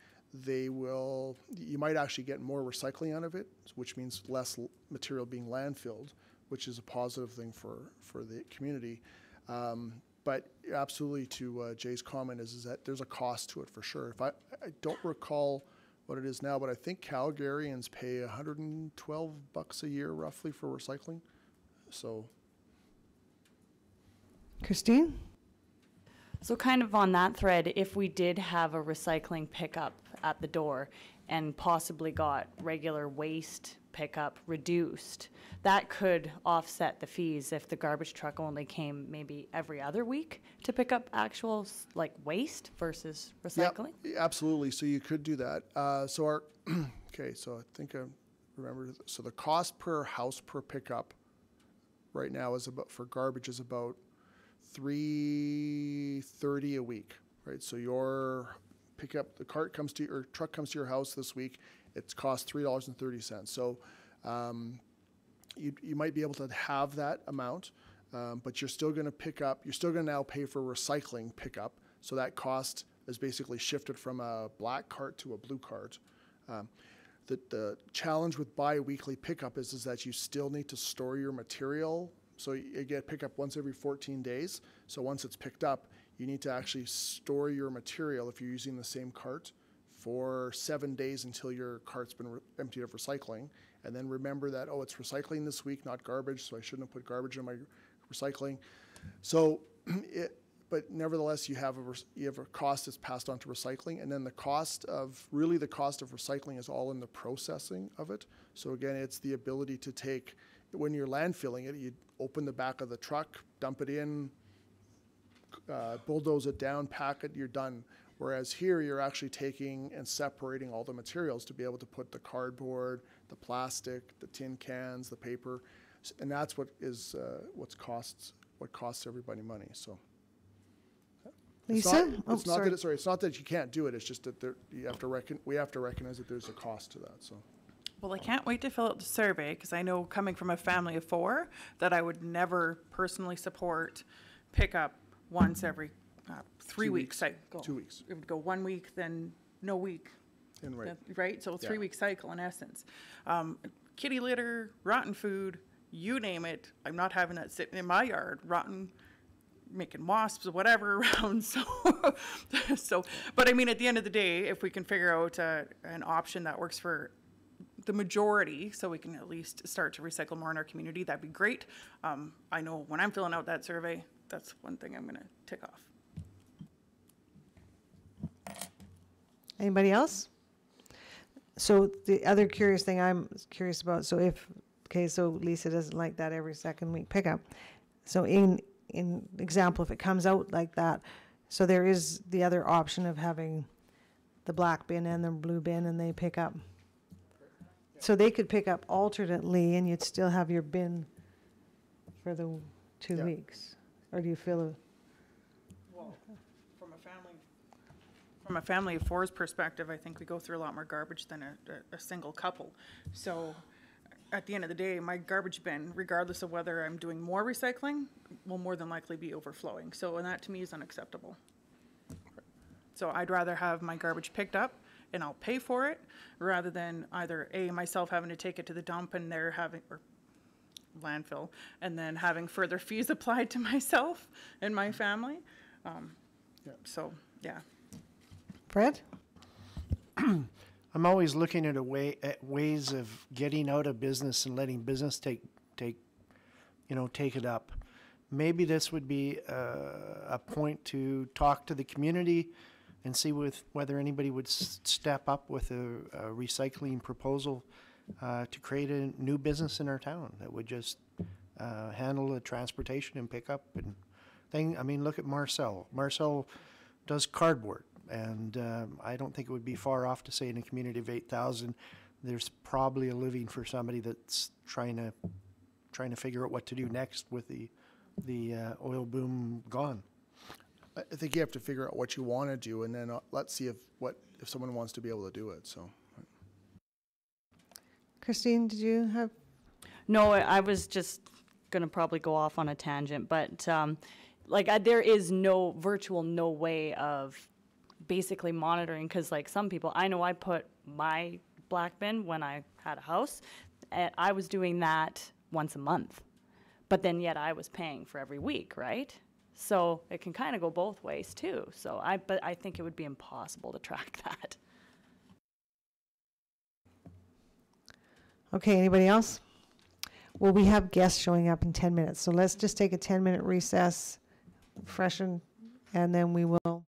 you might actually get more recycling out of it, which means less material being landfilled, which is a positive thing for the community. But absolutely, to Jay's comment, is that there's a cost to it for sure. I don't recall what it is now, but I think Calgarians pay $112 a year roughly for recycling. So. Christine? So kind of on that thread, if we did have a recycling pickup at the door and possibly got regular waste pickup reduced, that could offset the fees if the garbage truck only came maybe every other week to pick up actual like waste versus recycling? Yeah, absolutely. So you could do that. Okay, so I think I remember. So the cost per house per pickup right now is for garbage is about $3.30 a week, right? So your truck comes to your house this week. It's cost $3.30. So you might be able to have that amount, but you're still going to now pay for recycling pickup. So that cost is basically shifted from a black cart to a blue cart. The challenge with bi-weekly pickup is that you still need to store your material. So you get pickup once every 14 days. So once it's picked up, you need to actually store your material if you're using the same cart for 7 days until your cart's been emptied of recycling. And then remember that, it's recycling this week, not garbage, so I shouldn't have put garbage in my recycling. So, but nevertheless, you have a cost that's passed on to recycling, and then the cost of recycling is all in the processing of it. So again, it's the ability to take, when you're landfilling it, you open the back of the truck, dump it in, bulldoze it down, pack it, you're done. Whereas here, you're actually taking and separating all the materials to be able to put the cardboard, the plastic, the tin cans, the paper, and that's what costs everybody money. So, Lisa, it's not that you can't do it. It's just that we have to recognize that there's a cost to that. So. Well, I can't wait to fill out the survey because I know coming from a family of 4 that I would never personally support pickup once every 3 weeks cycle. 2 weeks. It would go 1 week, then no week. And Right? So 3 week cycle in essence. Kitty litter, rotten food, you name it. I'm not having that sitting in my yard, rotten, making wasps or whatever around. So, but I mean, at the end of the day, if we can figure out an option that works for the majority, so we can at least start to recycle more in our community, that'd be great. I know when I'm filling out that survey, that's one thing I'm going to tick off. Anybody else? So the other curious thing I'm curious about, so Lisa doesn't like that every second week pickup. So in example, if it comes out like that, so there is the other option of having the black bin and the blue bin and they pick up. So they could pick up alternately and you'd still have your bin for the 2 weeks. Or do you feel Well, from a family of 4's perspective, I think we go through a lot more garbage than a single couple. So at the end of the day, my garbage bin, regardless of whether I'm doing more recycling, will more than likely be overflowing. So, and that to me is unacceptable. So I'd rather have my garbage picked up and I'll pay for it rather than either myself having to take it to the dump and they're having, or landfill, and then having further fees applied to myself and my family. So, yeah. Fred? I'm always looking at ways of getting out of business and letting business take it up. Maybe this would be a point to talk to the community and see whether anybody would step up with a recycling proposal to create a new business in our town that would just handle the transportation and pickup and thing. I mean, look at Marcel. Marcel does cardboard, and I don't think it would be far off to say in a community of 8,000, there's probably a living for somebody that's trying to figure out what to do next with the oil boom gone. I think you have to figure out what you want to do, and then let's see if someone wants to be able to do it. So, Christine, did you have? No, I was just going to probably go off on a tangent, but there is no way of basically monitoring, because like some people, I know I put my black bin when I had a house, and I was doing that once a month, but then yet I was paying for every week, right? So it can kind of go both ways too. So but I think it would be impossible to track that. Okay, anybody else? Well, we have guests showing up in 10 minutes, so let's just take a 10-minute recess, freshen, and then we will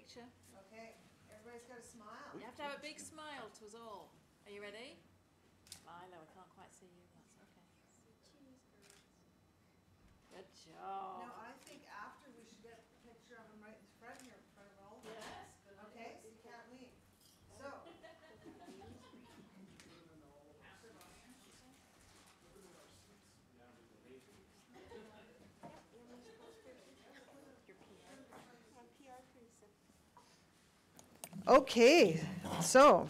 picture. Okay, everybody's got a smile. You have to have a big smile to us all. Are you ready? Lila, I can't quite see you. That's okay. Good job. No, I think after we should get a picture of them right in front here in front of all of us. Yes. Okay, so you can't leave. So. Okay, so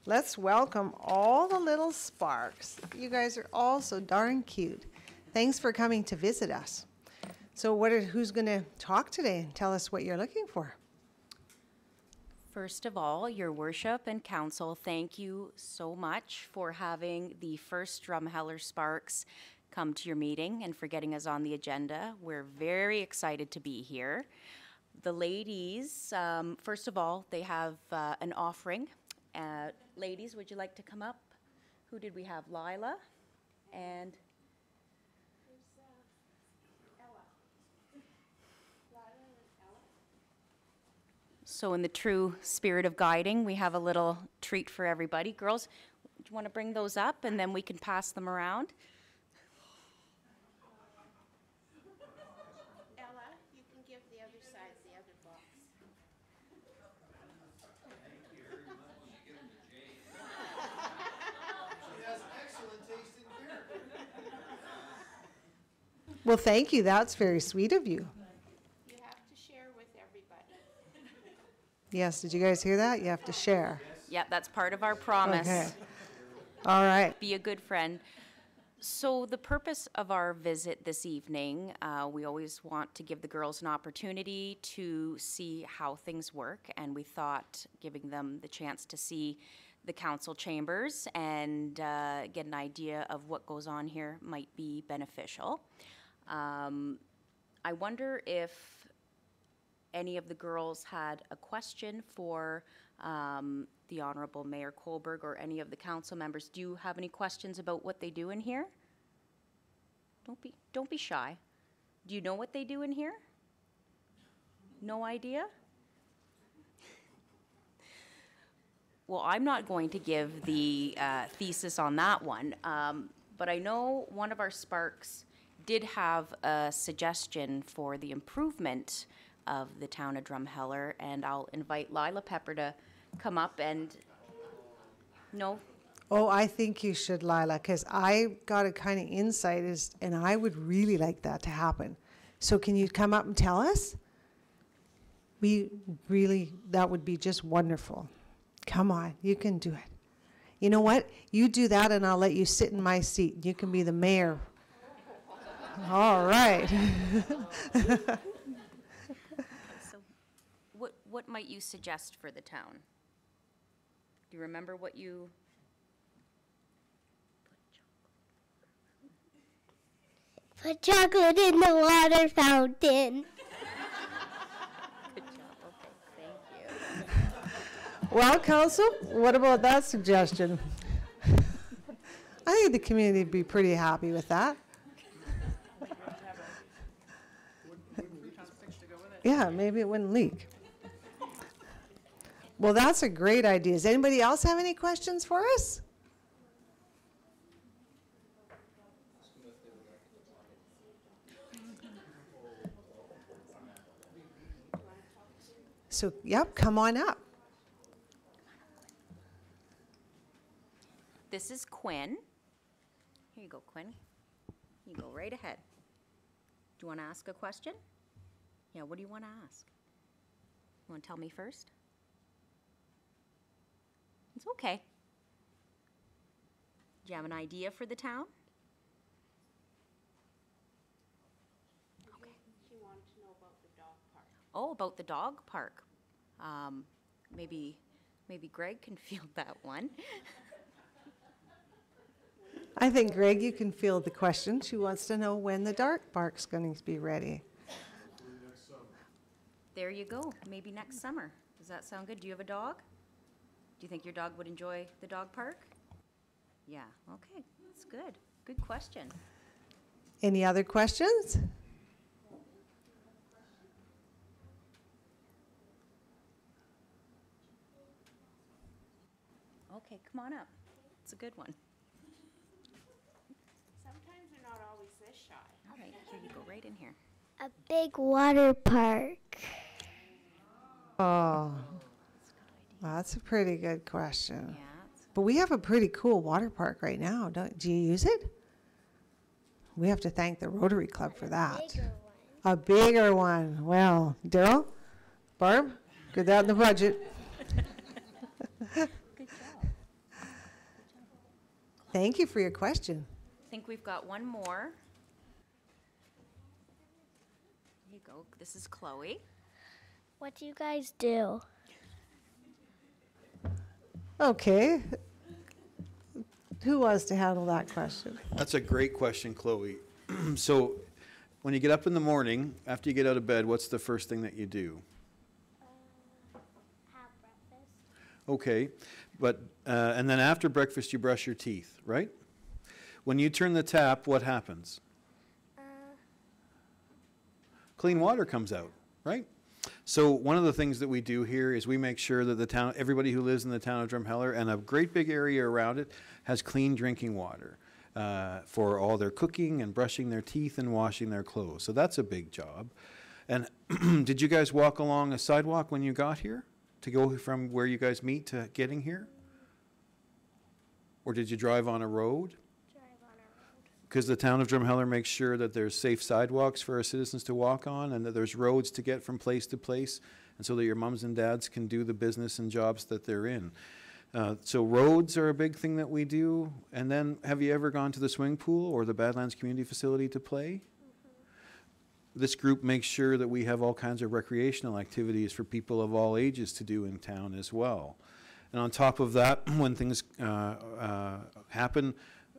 let's welcome all the little sparks. You guys are all so darn cute. Thanks for coming to visit us. So who's going to talk today and tell us what you're looking for? First of all, Your Worship and Council, thank you so much for having the first Drumheller Sparks come to your meeting and for getting us on the agenda. We're very excited to be here. The ladies, first of all, they have an offering. Ladies, would you like to come up? Who did we have? Lila and so in the true spirit of guiding, we have a little treat for everybody. Girls, do you want to bring those up and then we can pass them around? Ella, you can give the other side the other box. She has excellent taste in beer. Well, thank you. That's very sweet of you. You have to share with everybody. Yes, did you guys hear that? You have to share. Yeah, that's part of our promise. Okay. All right. Be a good friend. So the purpose of our visit this evening, we always want to give the girls an opportunity to see how things work, and we thought giving them the chance to see the council chambers and get an idea of what goes on here might be beneficial. I wonder if any of the girls had a question for the Honorable Mayor Kohlberg or any of the council members. Do you have any questions about what they do in here? Don't be shy. Do you know what they do in here? No idea? Well, I'm not going to give the thesis on that one, but I know one of our Sparks did have a suggestion for the improvement of the town of Drumheller, and I'll invite Lila Pepper to come up and, no? Oh, I think you should, Lila, because I got a kind of insight, and I would really like that to happen. So can you come up and tell us? That would be just wonderful. Come on, you can do it. You know what? You do that, and I'll let you sit in my seat. You can be the mayor. All right. So what might you suggest for the town? Do you remember what you... Put chocolate in the water fountain. Good job, okay, thank you. Well, council, what about that suggestion? I think the community would be pretty happy with that. Yeah, maybe it wouldn't leak. Well, that's a great idea. Does anybody else have any questions for us? So, yep, come on up. This is Quinn. Here you go, Quinn. You go right ahead. Do you want to ask a question? Yeah, what do you want to ask? You want to tell me first? It's okay. Do you have an idea for the town? Okay. She wanted to know about the dog park. Oh, about the dog park. Maybe Greg can field that one. I think, Greg, you can field the question. She wants to know when the dog park's going to be ready. There you go. Maybe next summer. Does that sound good? Do you have a dog? Do you think your dog would enjoy the dog park? Yeah, okay, that's good. Good question. Any other questions? Okay, come on up. It's a good one. Sometimes they're not always this shy. All right, here you go, right in here. A big water park. Oh, that's a pretty good question. Yeah. But we have a pretty cool water park right now. Do you use it? We have to thank the Rotary Club for that. A bigger one. Well, Daryl, Barb, get that in the budget. Good job. Thank you for your question. I think we've got one more. Here you go. This is Chloe. What do you guys do? Okay. Who wants to handle that question? That's a great question, Chloe. So, when you get up in the morning, after you get out of bed, what's the first thing that you do? Have breakfast. Okay, but, and then after breakfast, you brush your teeth, right? When you turn the tap, what happens? Clean water comes out, right? So one of the things that we do here is we make sure that the town, everybody who lives in the town of Drumheller and a great big area around it has clean drinking water for all their cooking and brushing their teeth and washing their clothes. So that's a big job. And did you guys walk along a sidewalk when you got here to go from where you guys meet to getting here? Or did you drive on a road? Because the town of Drumheller makes sure that there's safe sidewalks for our citizens to walk on and that there's roads to get from place to place, and so that your mums and dads can do the business and jobs that they're in. So roads are a big thing that we do. And then have you ever gone to the swimming pool or the Badlands Community Facility to play? This group makes sure that we have all kinds of recreational activities for people of all ages to do in town as well. And on top of that, when things happen,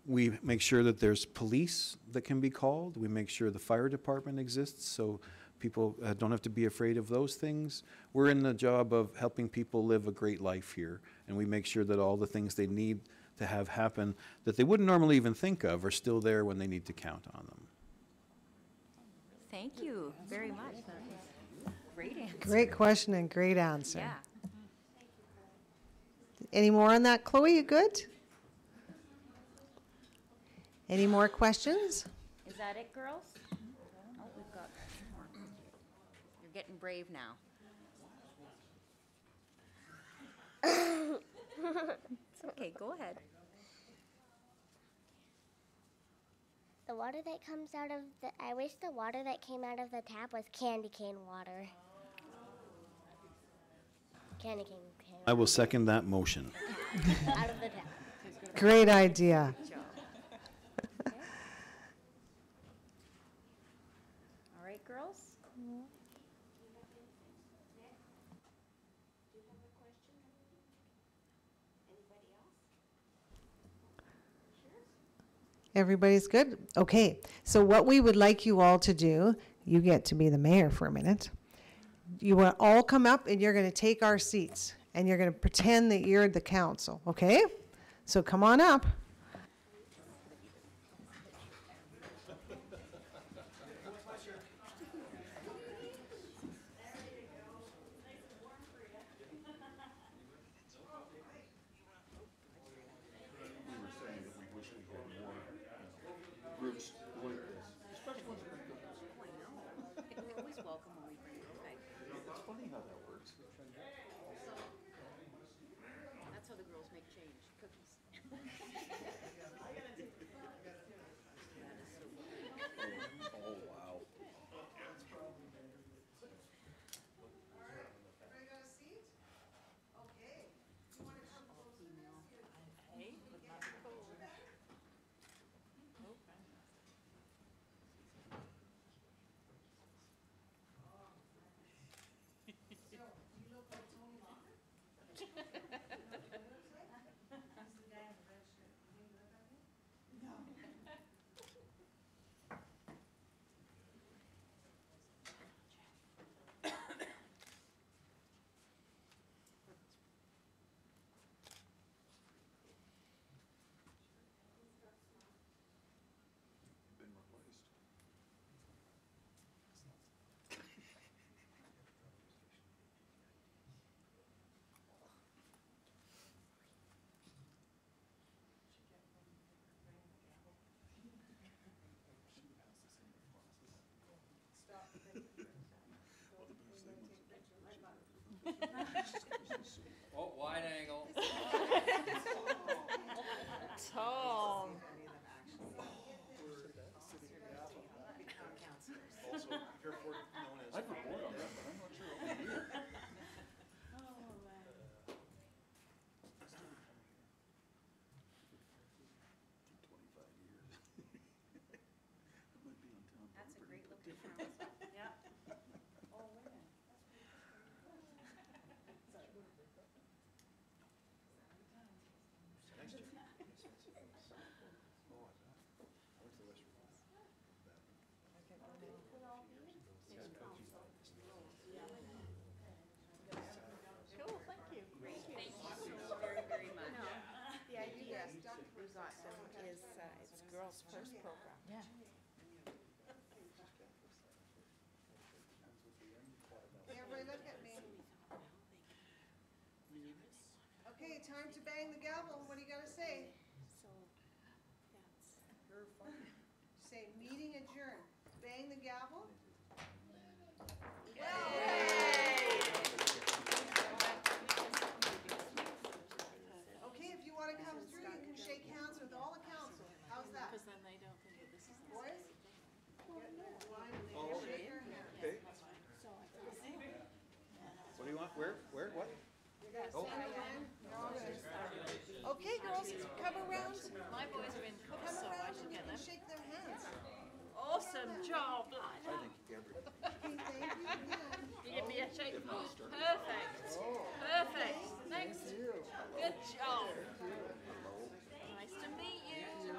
we make sure that there's police that can be called. We make sure the fire department exists so people don't have to be afraid of those things. We're in the job of helping people live a great life here, and we make sure that all the things they need to have happen that they wouldn't normally even think of are still there when they need to count on them. Thank you very much. That was a great answer. Great question and great answer. Yeah. Any more on that, Chloe? You good? Any more questions? Is that it, girls? Oh, we've got more. You're getting brave now. It's okay, go ahead. The water that comes out of the, I wish the water that came out of the tap was candy cane water. Candy cane. I will second that motion. Out of the tap. Great idea. Good job. Okay. All right, girls? Everybody's good? Okay, so what we would like you all to do, you get to be the mayor for a minute. You will all come up and you're going to take our seats and you're going to pretend that you're the council, okay? So come on up. We're always welcome when we bring you. Okay. It's funny how that works. That's how the girls make change. Cookies. Oh, wow. Wide angle. Tom. Also, you're known as. I've reported on that, but I'm not sure what we do. That's a great looking council. Yeah. Oh, women. Cool, thank you. Great, thank you so very, very much. The idea we got them is, it's Girls First program. Yeah. Everybody look at me. Okay, time to bang the gavel. What do you gotta say? So, that's. Say, meeting adjourned. Bang the gavel. Okay, if you wanna come through, you can shake hands with all the council. How's that? Because then they don't think that this is the Boys? Get in line and Oh, shake okay. your hand. Okay. What do you want? Where? What? Oh. Okay, girls, come around. My boys are in cups, Come so I around should and you get can them. shake their hands. Awesome job, lad. I think every. Okay, thank you again. You give me a shake. Perfect. Perfect. Next. Good job. Nice to meet you.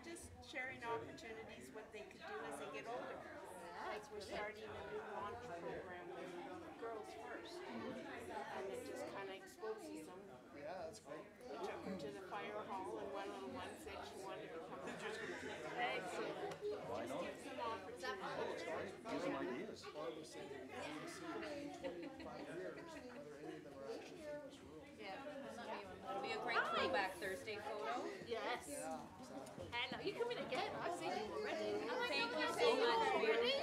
Just sharing opportunities, what they could do as they get older. As we're starting a new launch program with Girls First. And it just kind of exposes them. Yeah, that's great. We took her to the fire hall and one little one said she wanted to become a teacher. Excellent. Just gives them opportunities. Give them ideas. Barbara said that we want to see in 25 years whether any of them are actually in this room. Yeah. It'll be a great throwback Thursday photo. Yes. Hello. You coming again? I've seen you already. Thank you so much for your Already?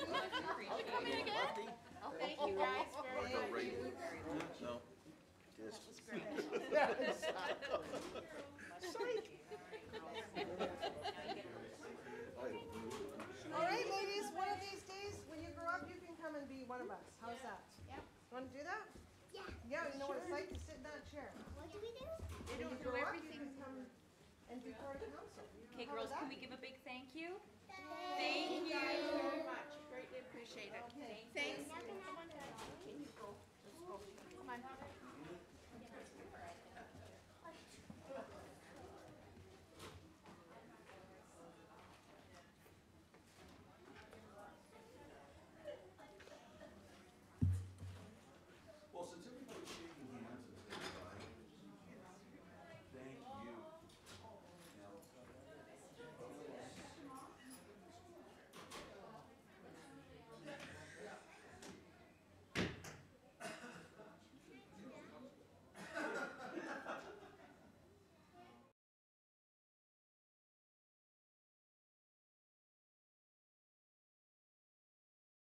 much You appreciated. coming again? Oh, thank you guys very much. No. Just. All right, ladies, one of these days, when you grow up, you can come and be one of us. How's that? Yep. Want to do that? Yeah. Yeah, you know what it's like to sit in that chair. What do we do? When you grow up, you can come and be part of council. Okay, How girls, about can that? we give a big thank you? Thank you very much. Greatly appreciate it. Okay. Thanks.